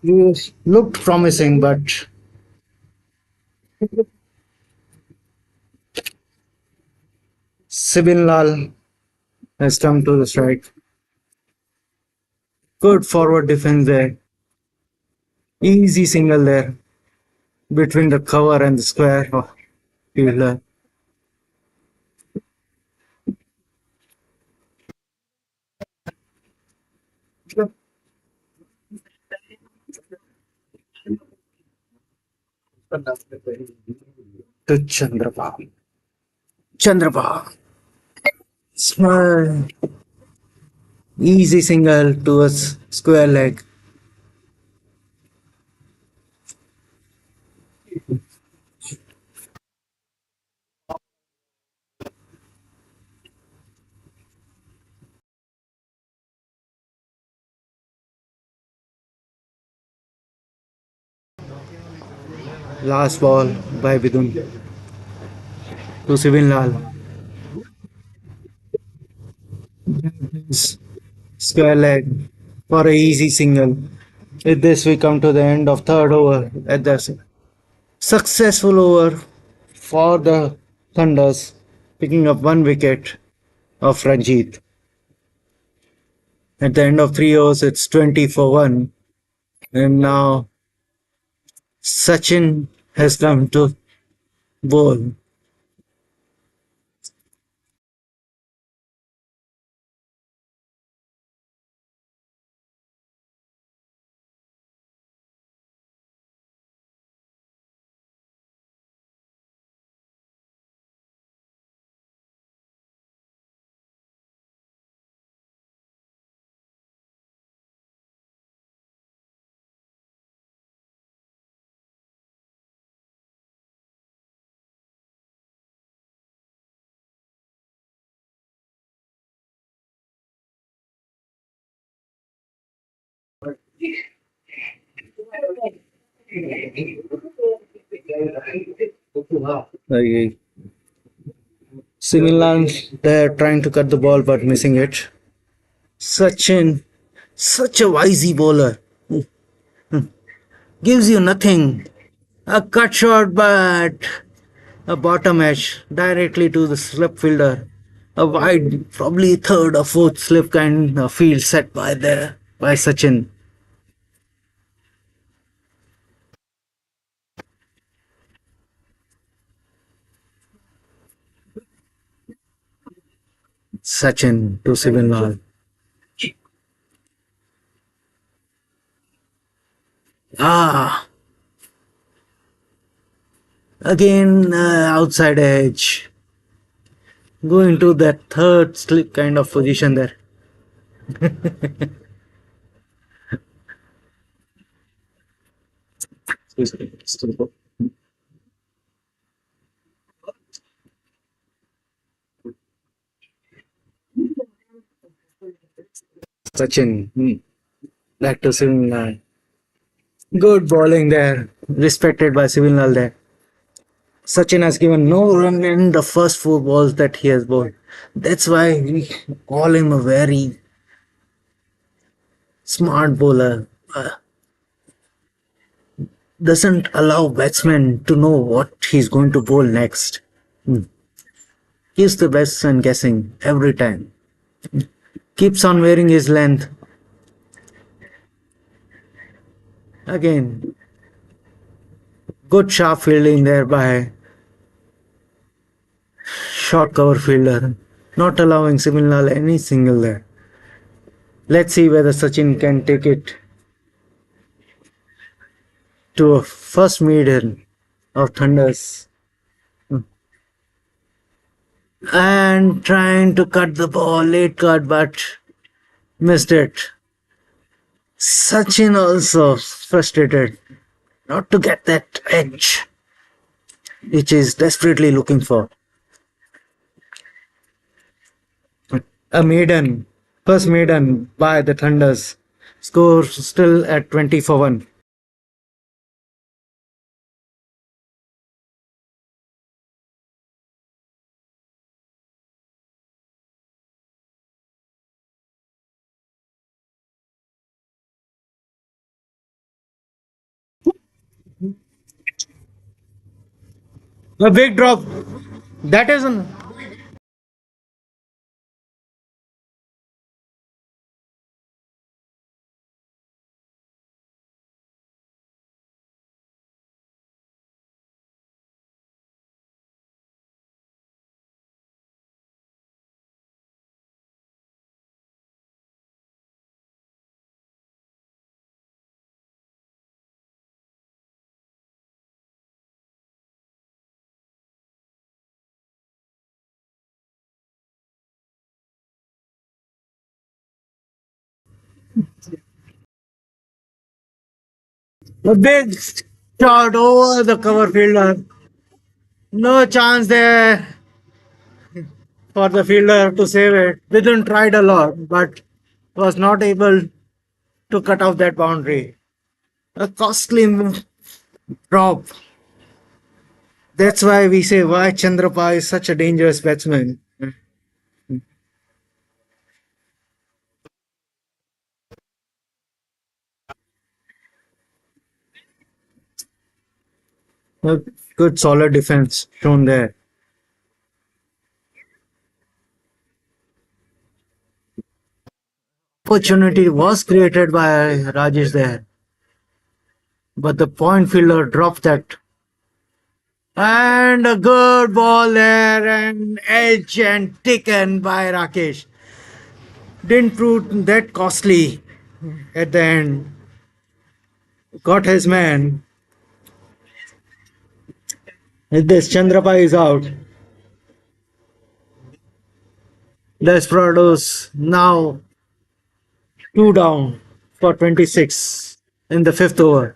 He looked promising, but Sibin Lal has come to the strike. Good forward defense there. Easy single there between the cover and the square fielder. To Chandrapal. Chandrapa. Small, easy single to a square leg. Last ball by Vidun to Sivin Lal. Square leg for a easy single. With this, we come to the end of third over at the successful over for the Thunders, picking up one wicket of Ranjit. At the end of 3 overs, it's 20 for 1. And now Sachin has come to bowl. Okay. Similar, they're trying to cut the ball but missing it. Sachin, such a wisey bowler, gives you nothing. A cut shot, but a bottom edge directly to the slip fielder. A wide, probably third or fourth slip kind of field set by Sachin. Sachin to Sivin Lal. Ah, again outside edge. Going to that third slip kind of position there. Sachin, back to Sivin Lal. Good bowling there, respected by Sivin Lal there. Sachin has given no run in the first 4 balls that he has bowled. That's why we call him a very smart bowler. Doesn't allow batsmen to know what he's going to bowl next. Keeps the batsman guessing every time. Keeps on wearing his length. Again, good sharp fielding there by short cover fielder, not allowing Siminlal any single there. Let's see whether Sachin can take it to a first maiden of Thunders and trying to cut the ball, late cut, but missed it. Sachin also frustrated not to get that edge which is desperately looking for. A maiden, first maiden by the Thunders. Score still at 20 for 1. A big drop. That isn't. A big shot over the cover fielder. No chance there for the fielder to save it. Didn't tried a lot, but was not able to cut off that boundary. A costly drop. That's why we say why Chandrapa is such a dangerous batsman. A good solid defense shown there. Opportunity was created by Rajesh there, but the point fielder dropped that. And a good ball there, and edge and taken by Rakesh. Didn't prove that costly at the end. Got his man. With this, Chandrapa is out. Desperadoes now two down for 26 in the fifth over.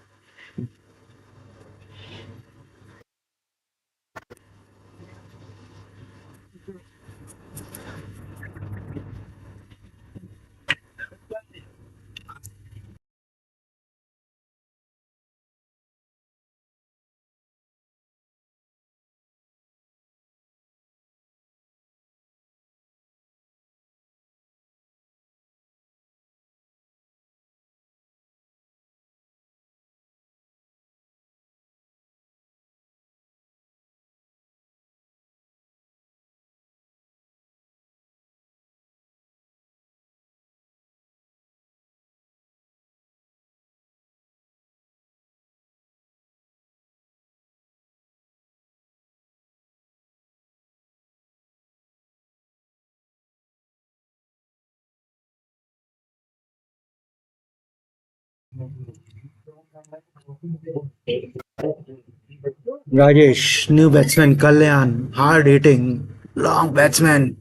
Rajesh, new batsman Kalyan, hard hitting, long batsman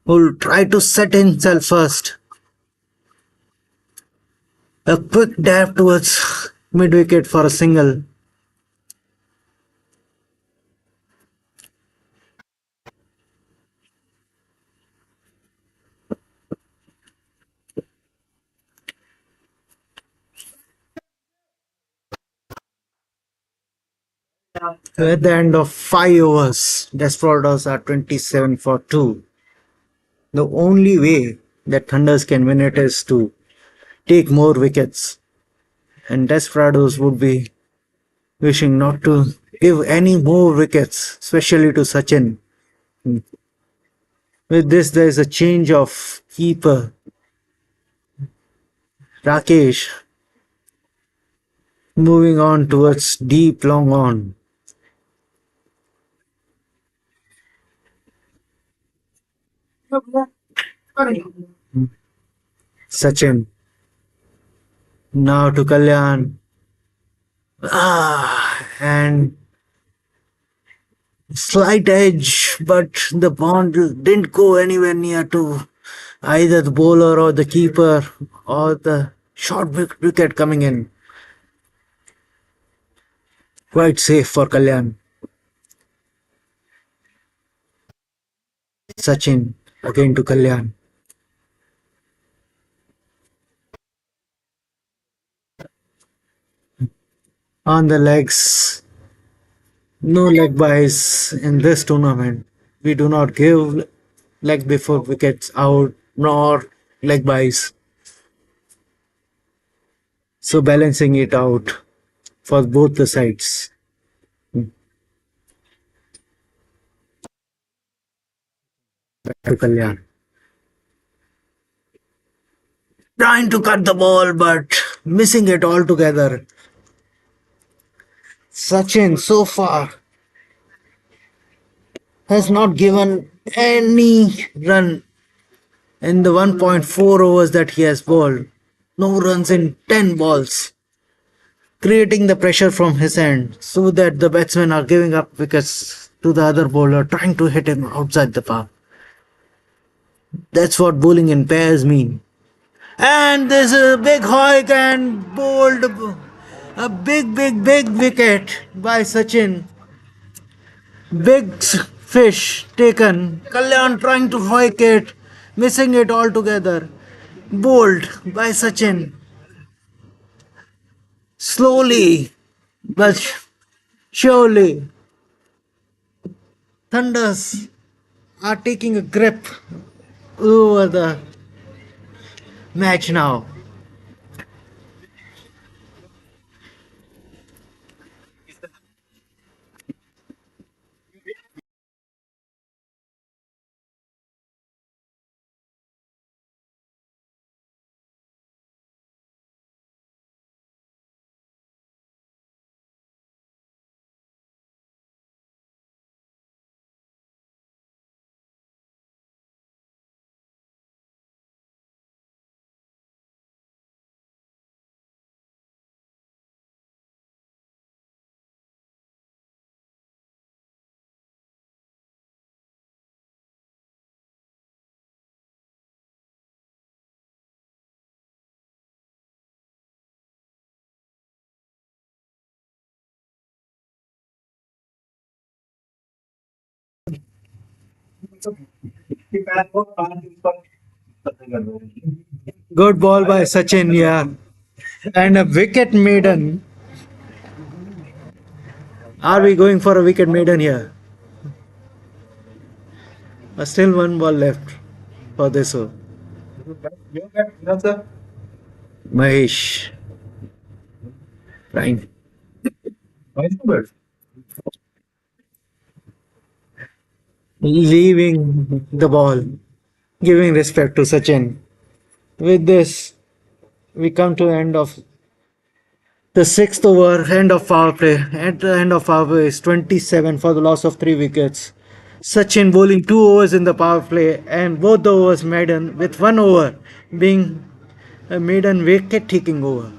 who'll try to set himself first. A quick dab towards mid wicket for a single. At the end of 5 overs, Desperadoes are 27 for 2. The only way that Thunders can win it is to take more wickets, and Desperadoes would be wishing not to give any more wickets, especially to Sachin. With this, there is a change of keeper. Rakesh moving on towards deep long on. Sachin now to Kalyan. And slight edge, but the ball didn't go anywhere near to either the bowler or the keeper or the short wicket coming in. Quite safe for Kalyan. Sachin again to Kalyan. On the legs, no leg buys in this tournament. We do not give leg before wickets out nor leg buys. So balancing it out for both the sides. Back to Kalyan. Trying to cut the ball but missing it altogether. Sachin so far has not given any run in the 1.4 overs that he has bowled. No runs in 10 balls, creating the pressure from his end so that the batsmen are giving up wickets to the other bowler, trying to hit him outside the park. That's what bowling in pairs mean. And there's a big hike and bold, a big wicket by Sachin. Big fish taken. Kalyan trying to hike it, missing it altogether. Bowled by Sachin. Slowly, but surely, thunders are taking a grip over the match now. Good ball by Sachin, yeah. And a wicket maiden. Are we going for a wicket maiden here? Still one ball left for this over. Mahesh. Fine. Leaving the ball, giving respect to Sachin. With this, we come to end of the sixth over, end of power play. At the end of power play is 27 for the loss of 3 wickets. Sachin bowling 2 overs in the power play and both the overs maiden, with 1 over being a maiden wicket taking over.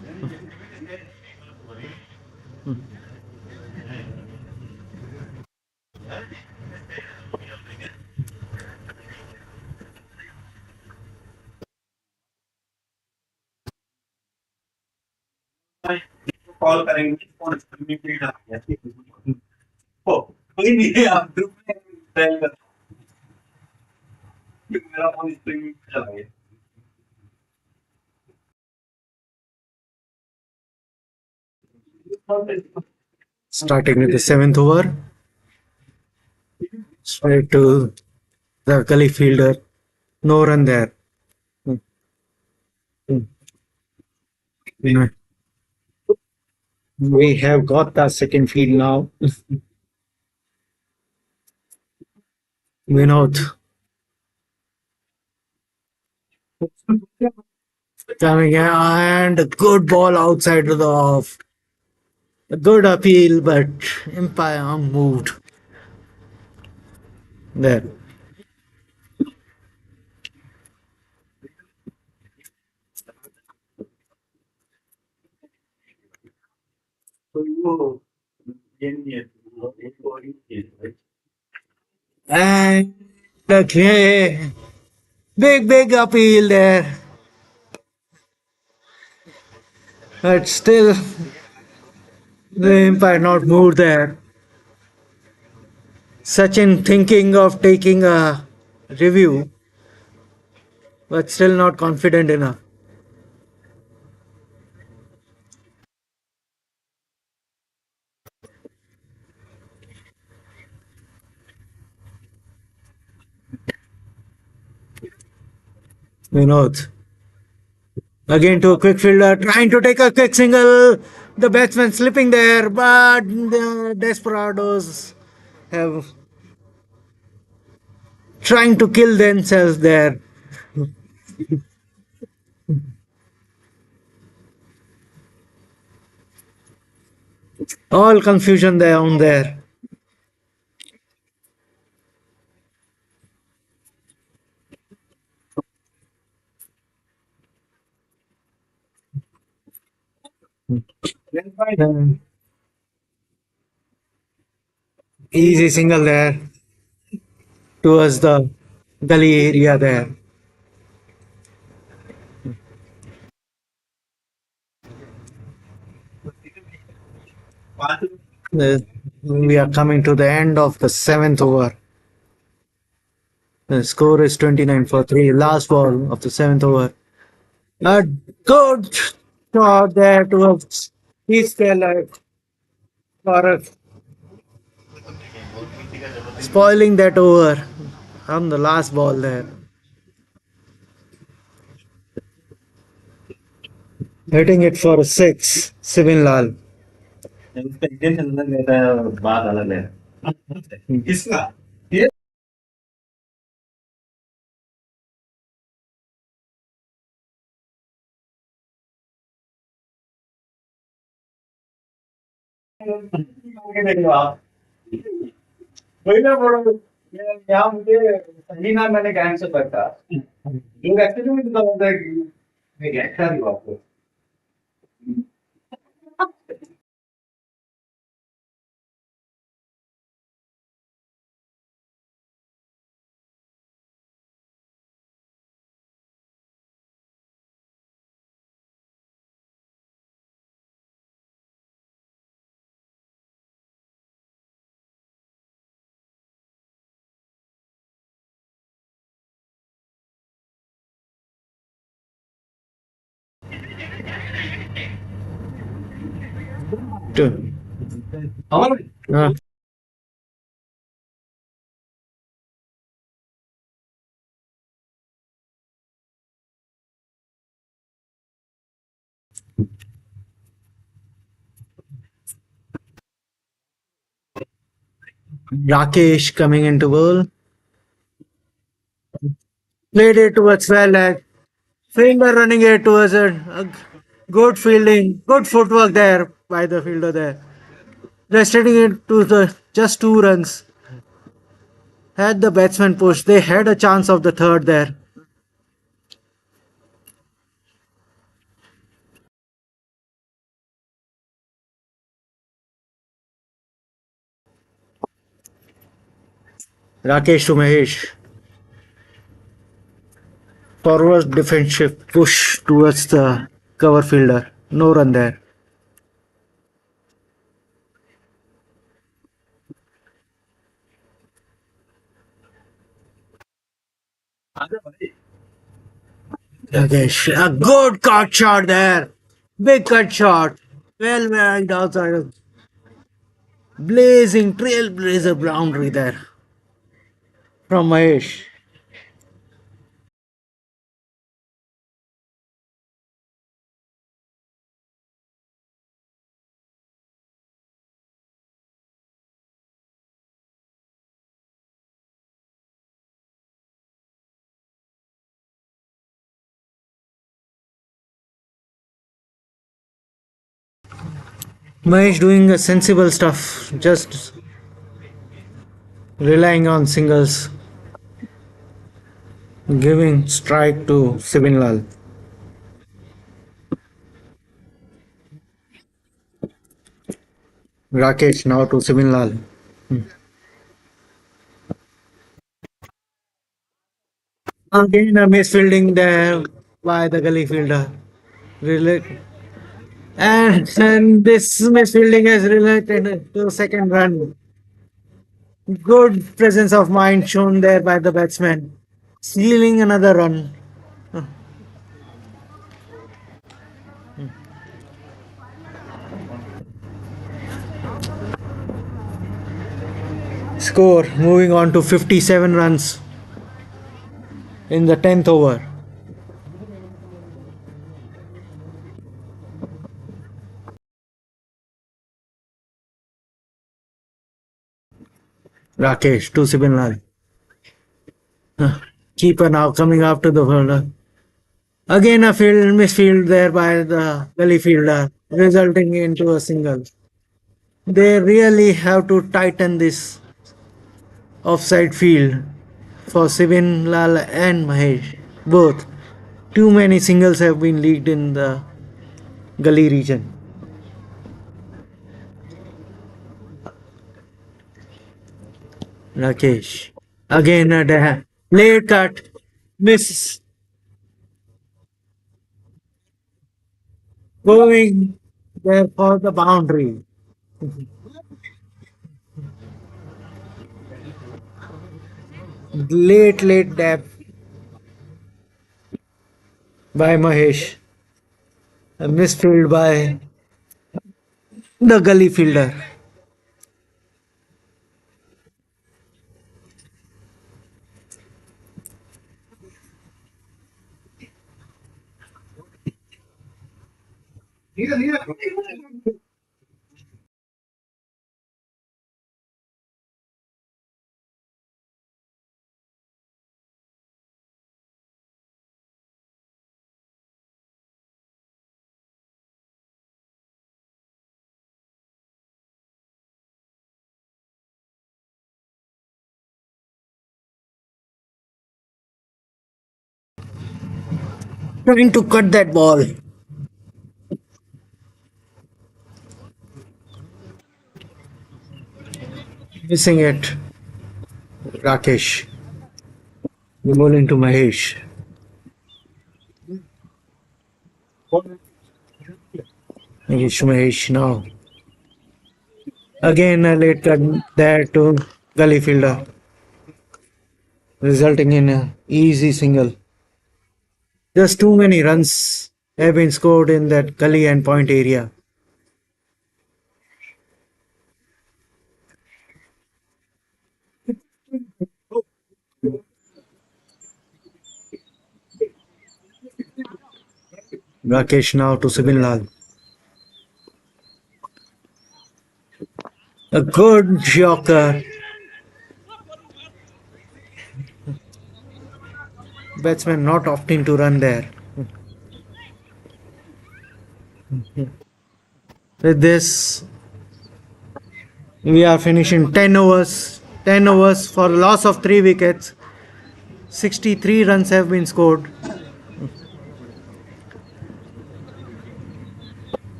Starting with the seventh over, straight to the gully fielder. No run there. We have got the second field now. Vinod coming in and a good ball outside to the off. A good appeal, but Empire moved there. And okay, big appeal there. But still, the Empire not moved there. Sachin thinking of taking a review, but still not confident enough. Vinod again to a quick fielder, trying to take a quick single. The batsman slipping there, but the Desperadoes have trying to kill themselves there. All confusion down there. Um, Easy single there towards the gully area there. We are coming to the end of the seventh over. The score is 29 for 3. Last ball of the seventh over. A good shot there towards his tailor for spoiling that over on the last ball there. Hitting it for a 6. Sivin Lal. पहिला बरोबर यामध्ये सही ना मैंने cancel करता लोग actually में तो होता है कि मैं क्या नहीं बात Two. हमारे Uh, Rakesh coming into bowl. Played it towards well leg. Fielder running it towards it. Good fielding. Good footwork there by the fielder there. Restricting it to the just 2 runs. Had the batsman pushed, they had a chance of the third there. Rakesh to Mahesh. Forward defensive push towards the cover fielder. No run there. Rakesh, a good cut shot there. Big cut shot. Well made outside of blazing trailblazer boundary there from Mahesh. Mahesh doing a sensible stuff, just relying on singles, giving strike to Sibin Lal. Rakesh now to Sibin Lal. Again a misfielding there by the gully fielder. Relate and this misfielding has related to second run. Good presence of mind shown there by the batsman. Stealing another run. Score moving on to 57 runs in the 10th over. Rakesh to Sibin Lal. Keeper now coming after the fielder. Again a field misfield there by the gully fielder, resulting into a single. They really have to tighten this offside field for Sibin Lal and Mahesh. Both. Too many singles have been leaked in the gully region. Rakesh. Again a late cut. Miss going there for the boundary. Late dab by Mahesh. A misfield by the gully fielder. Trying to cut that ball. Missing it. Rakesh. Bowling to Mahesh. Mahesh now. Again a late cut there to gully fielder, resulting in a easy single. Just too many runs have been scored in that gully and point area. Rakesh now to Sibilal. A good Yorker. Batsman not opting to run there. With this, we are finishing 10 overs. 10 overs for a loss of 3 wickets. 63 runs have been scored.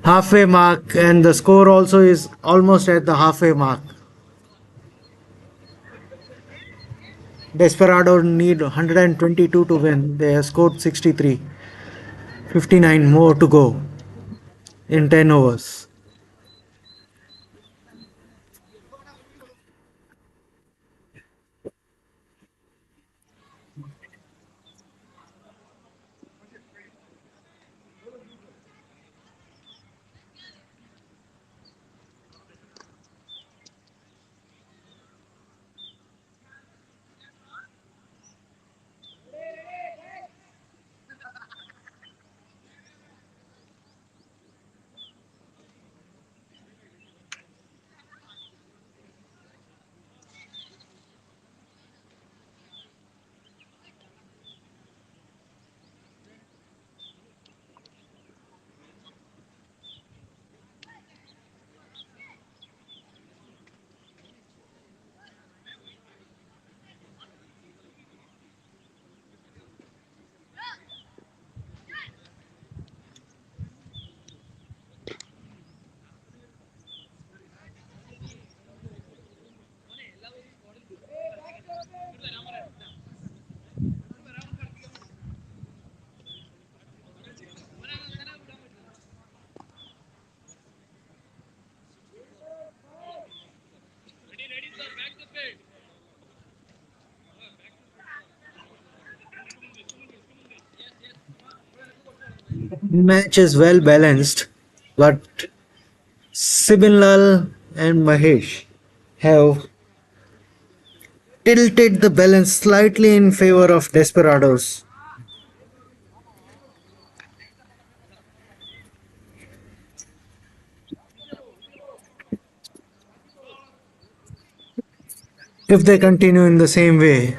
Halfway mark, and the score also is almost at the halfway mark. Desperadoes need 122 to win. They have scored 63. 59 more to go in 10 overs. Match is well balanced, but Sibilal and Mahesh have tilted the balance slightly in favor of Desperadoes. If they continue in the same way,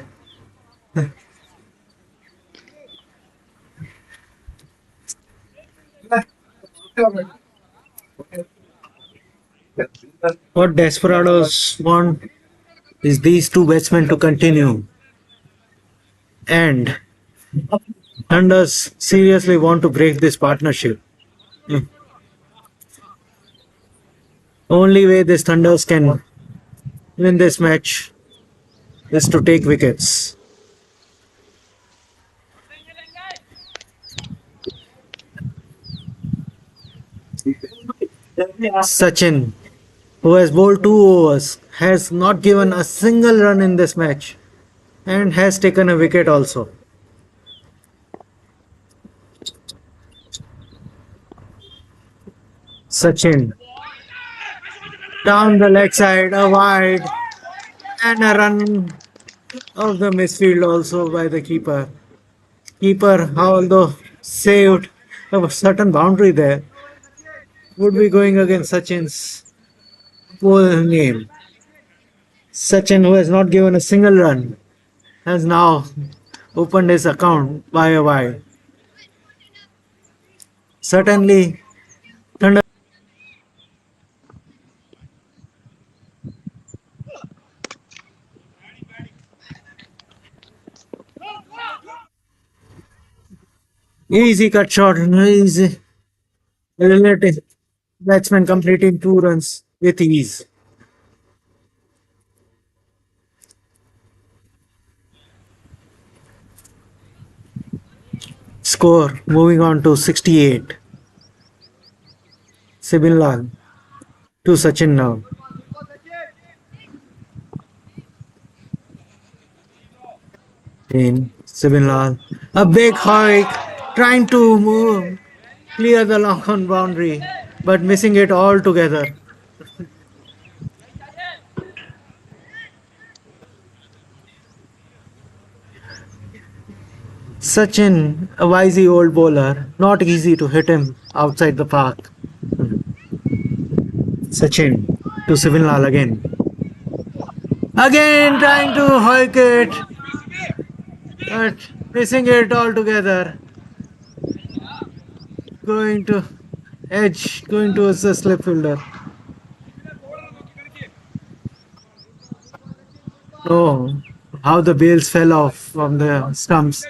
what Desperadoes want is these two batsmen to continue, and Thunders seriously want to break this partnership. Only way this Thunders can win this match is to take wickets. Sachin who has bowled 2 overs, has not given a single run in this match and has taken a wicket also. Sachin down the leg side, a wide, and a run of the misfield also by the keeper. Keeper, although saved a certain boundary there, would be going against Sachin's full name. Sachin, who has not given a single run, has now opened his account by a wide. Certainly, Thunder easy cut shot, easy relative batsman completing 2 runs with ease. Score moving on to 68. Sibin Lal to Sachin now. In Sibin Lal. A big hike trying to move, clear the long on boundary, but missing it altogether. Sachin, a wisey old bowler, not easy to hit him outside the park. Sachin to Sibin Lal again. Again trying to hike it, but missing it altogether. Going to edge, going towards the slip fielder. Oh, how the bails fell off from the stumps.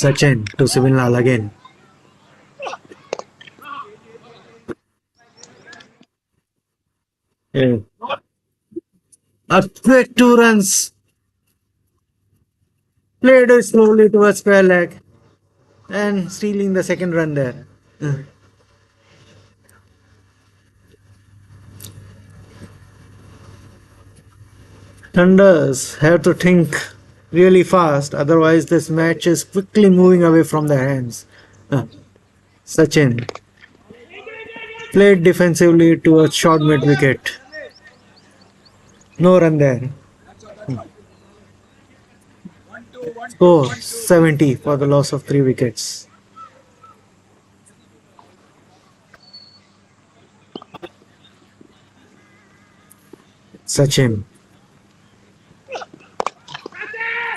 Sachin to Sibin Lal again. Yeah. A quick 2 runs, played it slowly to a square leg and stealing the second run there. Thunders have to think really fast, otherwise, this match is quickly moving away from their hands. Uh, Sachin played defensively to a short mid wicket. No run there. Score 70 for the loss of 3 wickets. Sachin.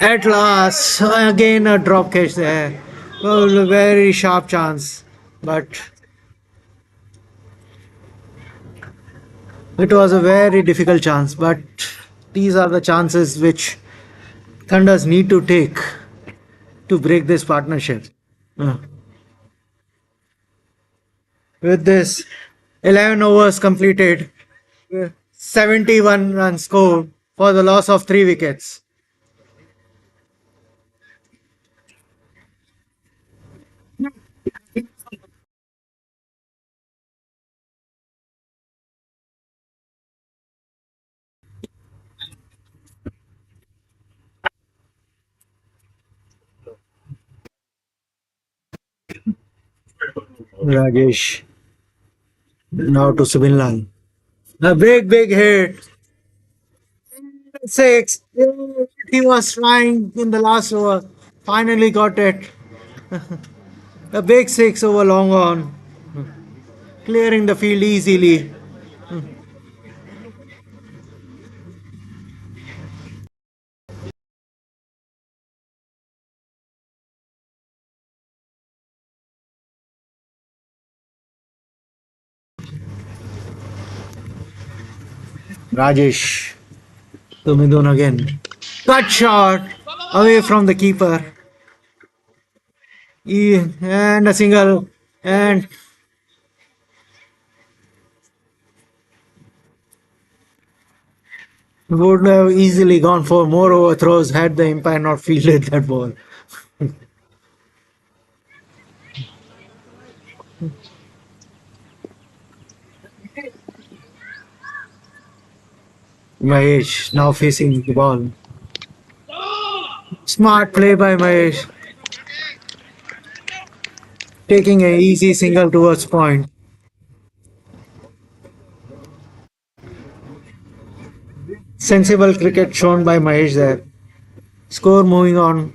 At last, again a drop catch there. Well, a very sharp chance, but it was a very difficult chance. But these are the chances which Thunders need to take to break this partnership. Uh, With this, 11 overs completed, 71 runs scored for the loss of 3 wickets. Rajesh now to Subin Lal. A big hit. 6. He was trying in the last over. Finally got it. A big 6 over long on. Clearing the field easily. Rajesh to Midun again. Cut shot away from the keeper. And a single. And Would have easily gone for more overthrows had the umpire not fielded that ball. Mahesh now facing the ball. Smart play by Mahesh, taking a easy single towards point. Sensible cricket shown by Mahesh there. Score moving on.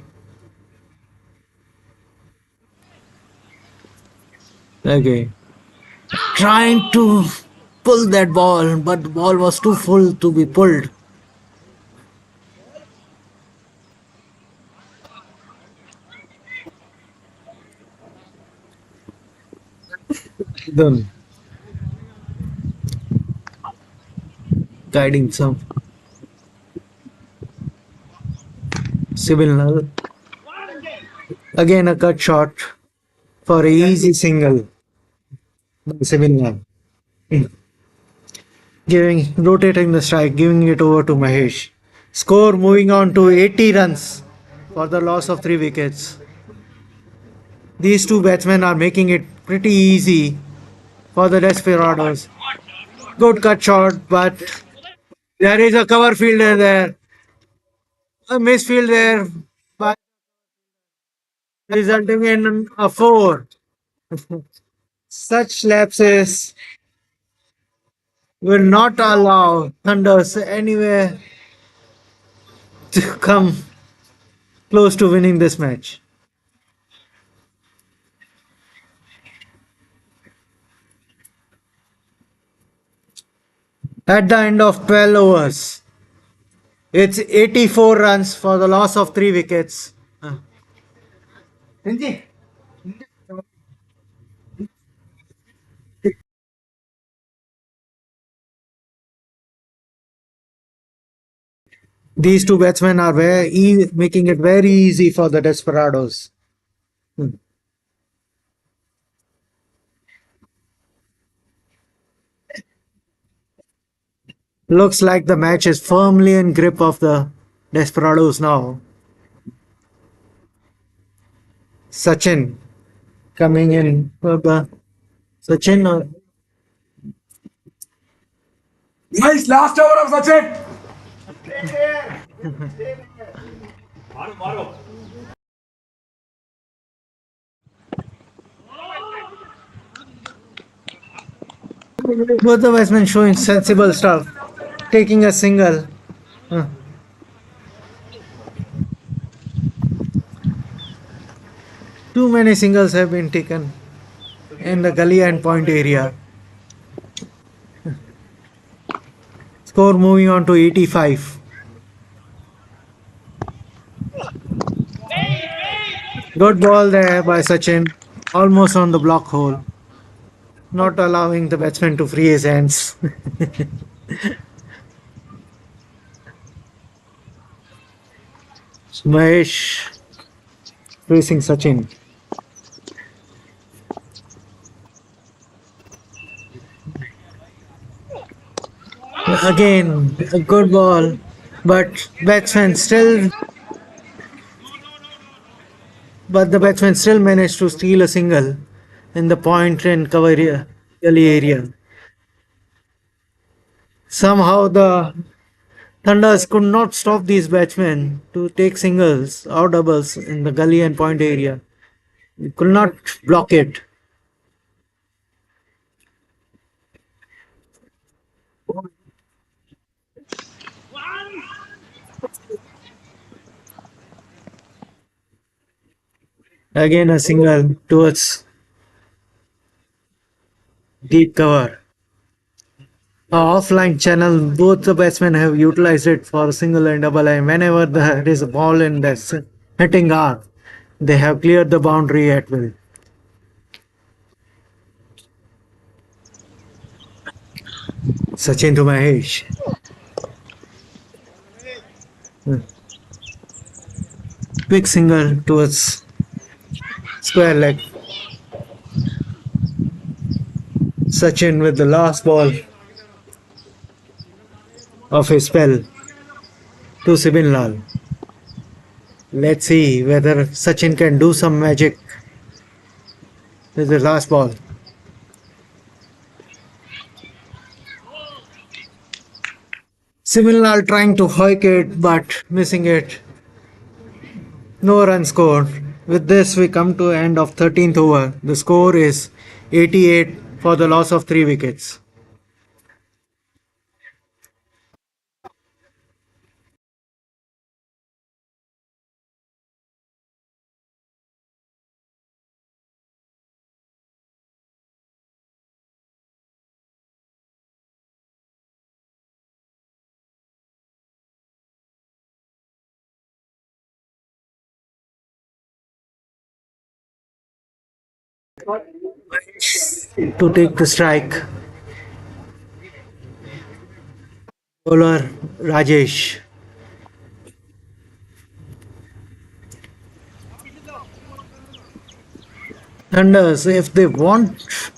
Okay. Trying to pull that ball, but the ball was too full to be pulled. Done. Guiding some signal. Again a cut shot for a easy single by signal. Giving rotating the strike, giving it over to Mahesh. Score moving on to 80 runs for the loss of 3 wickets. These two batsmen are making it pretty easy for the Desperadoes. Good cut shot, but there is a cover fielder there. A misfield there, but resulting in a four. Such lapses will not allow Thunders anywhere to come close to winning this match. At the end of 12 overs, it's 84 runs for the loss of 3 wickets. These two batsmen are making it very easy for the Desperados. Looks like the match is firmly in grip of the Desperados now. Sachin coming in for the Sachin. Nice last over of Sachin. Both the batsmen showing sensible stuff, taking a single. Uh, Too many singles have been taken in the gully and point area. Score moving on to 85. Good ball there by Sachin, almost on the block hole, not allowing the batsman to free his hands. Mahesh facing Sachin. Again, a good ball, but the batsman still managed to steal a single in the point and cover gully area. Somehow the Thunders could not stop these batsmen to take singles or doubles in the gully and point area. They could not block it. Again a single towards deep cover. A offline channel, both the batsmen have utilized it for single and double, and whenever there is a ball in the hitting arc, they have cleared the boundary at will. Sachin to Mahesh. Quick single towards square leg. Sachin with the last ball of his spell. to Sibin Lal. Let's see whether Sachin can do some magic with the last ball. Sibin Lal trying to hoik it but missing it. No run scored. With this, we come to end of 13th over. The score is 88 for the loss of 3 wickets. To take the strike, bowler Rajesh. Thunders, if they want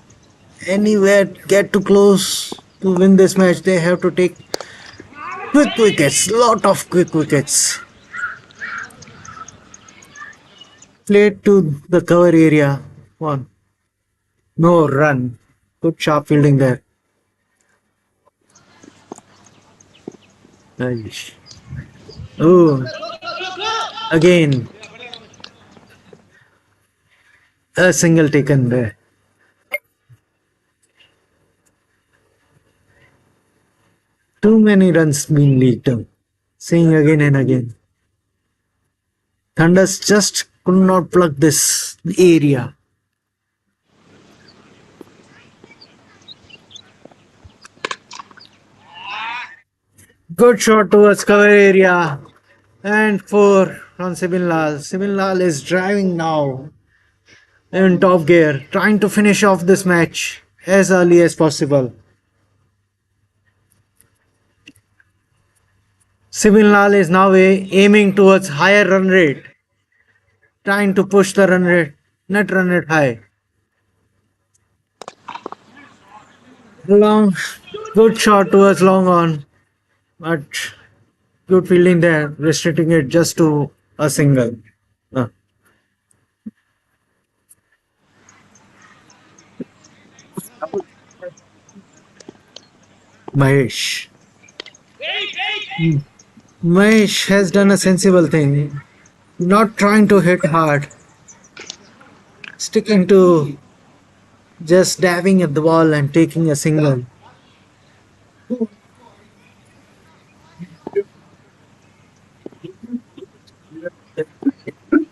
anywhere get too close to win this match, they have to take quick wickets, lot of quick wickets. Played to the cover area. One. No run. Good sharp fielding there. Nice. Oh, again a single taken there. Too many runs being leaked out. Seeing again and again. Thunders just could not plug this area. Good shot towards cover area. And 4 on Sibin Lal. Sibin Lal is driving now in top gear, trying to finish off this match as early as possible. Sibin Lal is now aiming towards higher run rate, trying to push the run rate, net run rate high. Long, good shot towards long on, but good fielding there, restricting it just to a single. Uh, Mahesh. Mahesh has done a sensible thing, not trying to hit hard, sticking to just dabbing at the ball and taking a single.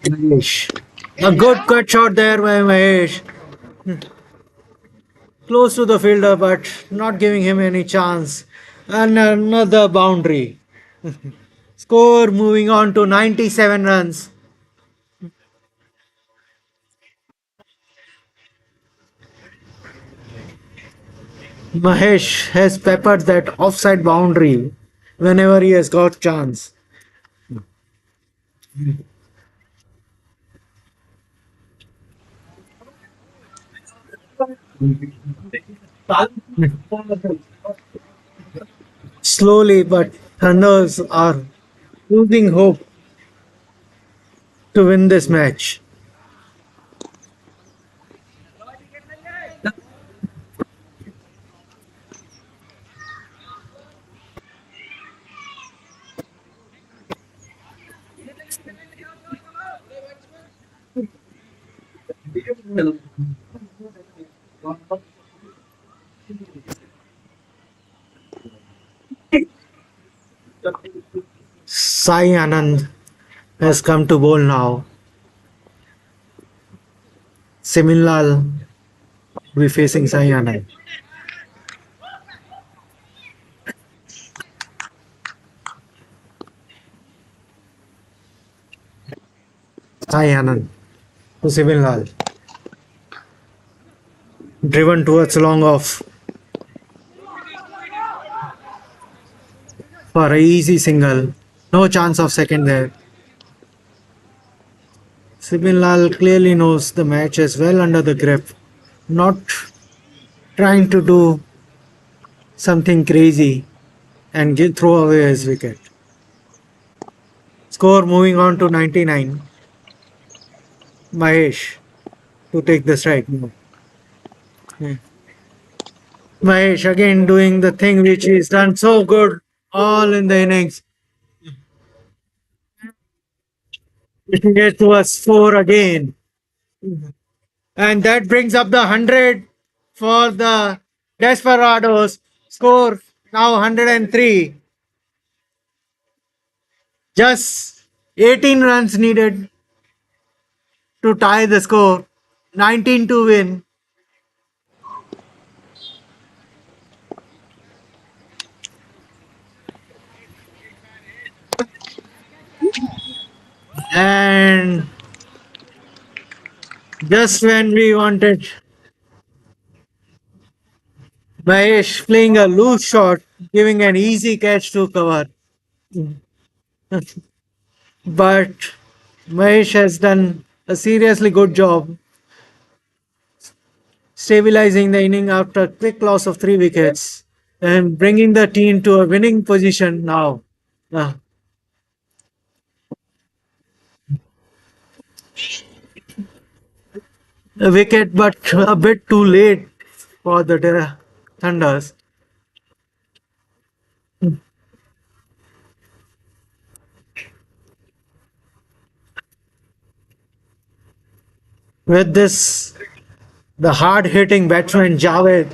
Mahesh. A good cut shot there by Mahesh. Close to the fielder, but not giving him any chance. And another boundary. Score moving on to 97 runs. Mahesh has peppered that offside boundary whenever he has got chance. Slowly, but Thunders are losing hope to win this match. Sai Anand has come to bowl now. Similal will be facing Sai Anand. Sai Anand to Similal. Driven towards long off for a easy single. No chance of second there. Similal clearly knows the match is well under the grip. Not trying to do something crazy and throw away his wicket. Score moving on to 99. Mahesh to take the strike. Yeah. Mahesh again doing the thing which he's done so good all in the innings. Pushing it to a score again. And that brings up the 100 for the Desperadoes. Score now 103. Just 18 runs needed to tie the score. 19 to win. And just when we wanted Mahesh playing a loose shot, giving an easy catch to cover. But Mahesh has done a seriously good job stabilizing the inning after a quick loss of 3 wickets and bringing the team to a winning position now. Uh, a wicket, but a bit too late for the Thunders. With this, the hard hitting batsman Javed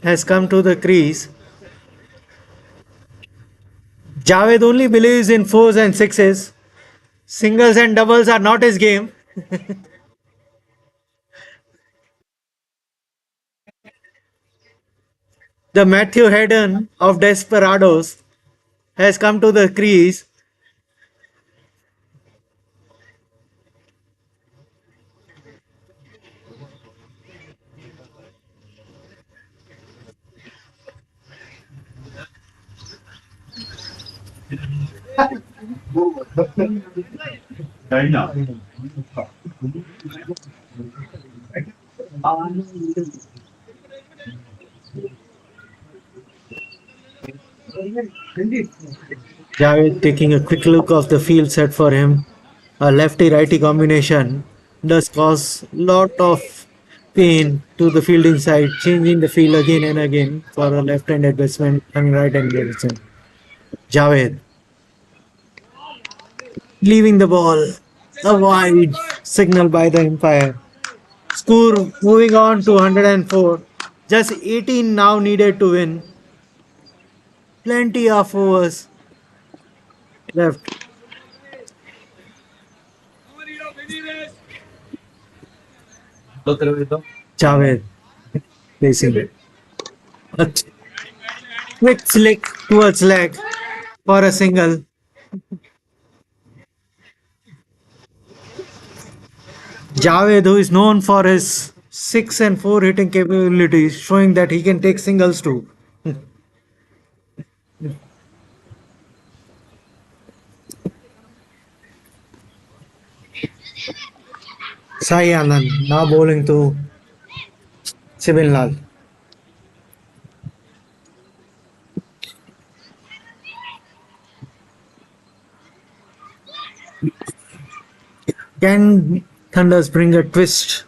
has come to the crease. Javed only believes in fours and sixes. Singles and doubles are not his game. The Matthew Hayden of Desperadoes has come to the crease. China. Javed taking a quick look of the field set for him. A lefty righty combination does cause lot of pain to the fielding side, changing the field again and again for a left-handed batsman and right-handed batsman. Javed leaving the ball. A wide signal by the umpire. Score moving on to 104. Just 18 now needed to win. Plenty of overs left. Javed facing a quick flick towards leg for a single. Javed, who is known for his 6 and 4 hitting capabilities, showing that he can take singles too. Sai Anand now bowling to Sibin Lal. Can Thunders bring a twist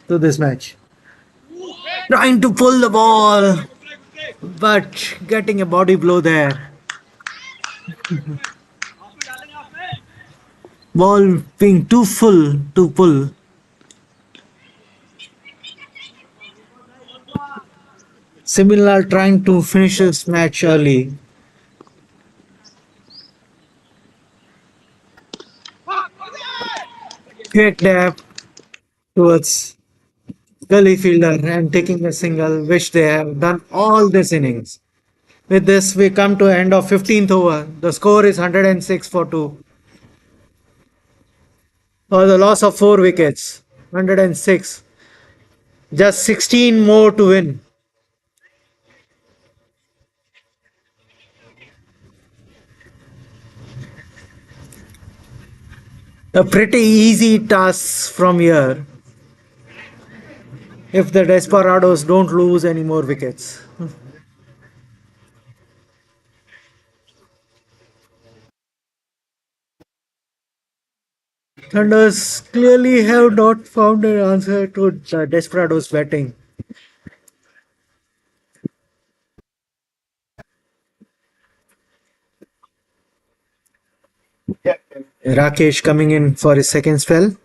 to this match? Trying to pull the ball, but getting a body blow there. Ball being too full to pull. Similar trying to finish this match early. Quick dab towards gully fielder and taking a single, which they have done all this innings. With this, we come to end of 15th over. The score is 106 for 2. For the loss of 4 wickets, 106. Just 16 more to win. A pretty easy task from here if the Desperados don't lose any more wickets. Thunders clearly have not found an answer to the Desperadoes betting. Yeah. Rakesh coming in for his second spell.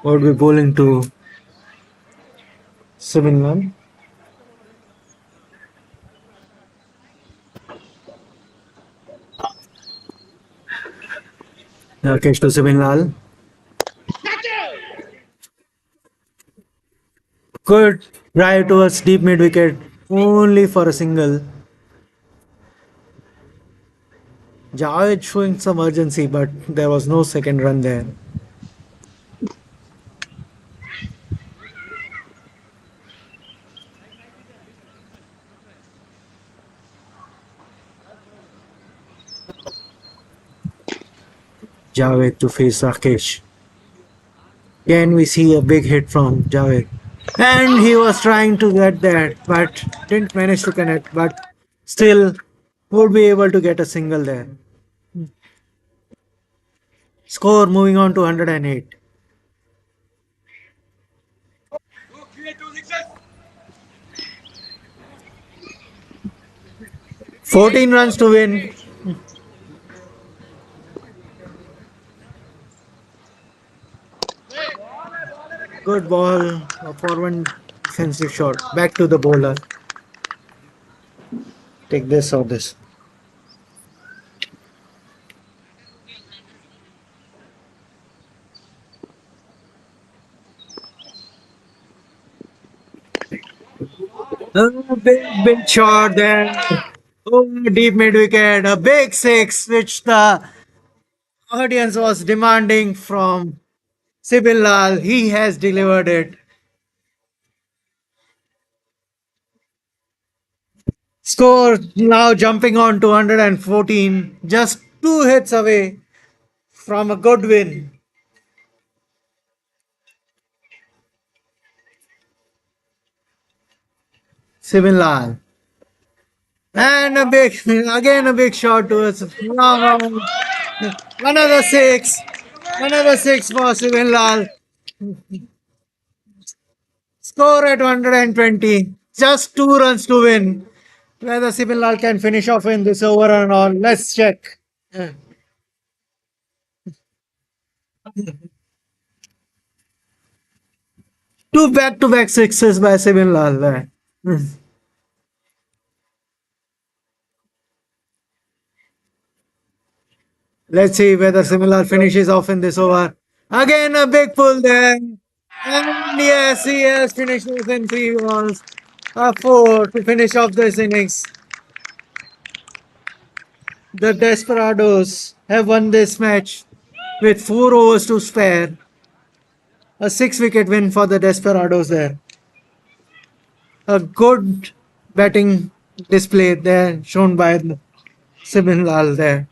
Would be bowling to 7-1. Rakesh to 7 Good drive towards deep mid wicket, only for a single. Javed showing some urgency, but there was no second run there. Javed to face Rakesh. Can we see a big hit from Javed? And he was trying to get that, but didn't manage to connect. But still, would be able to get a single there. Score moving on to 108. 14 runs to win. Good ball for one defensive shot. Back to the bowler. Take this or this. A big shot there. Oh, deep mid wicket. A big six, which the audience was demanding from Sibil Lal. He has delivered it. Score now jumping on to 114. Just two hits away from a good win. Sibil Lal. And again a big shot towards long on. Another six. Another six for Sibil Lal. Score at 120. Just 2 runs to win. Whether Sibil Lal can finish off in this over or not. Let's check. Two back-to-back sixes by Sibil Lal there. Let's see whether Similar finishes off in this over. Again, a big pull there. And yes, he has finished within 3 balls. A four to finish off this innings. The Desperados have won this match with 4 overs to spare. A 6 wicket win for the Desperados there. A good batting display there shown by Simin Lal there.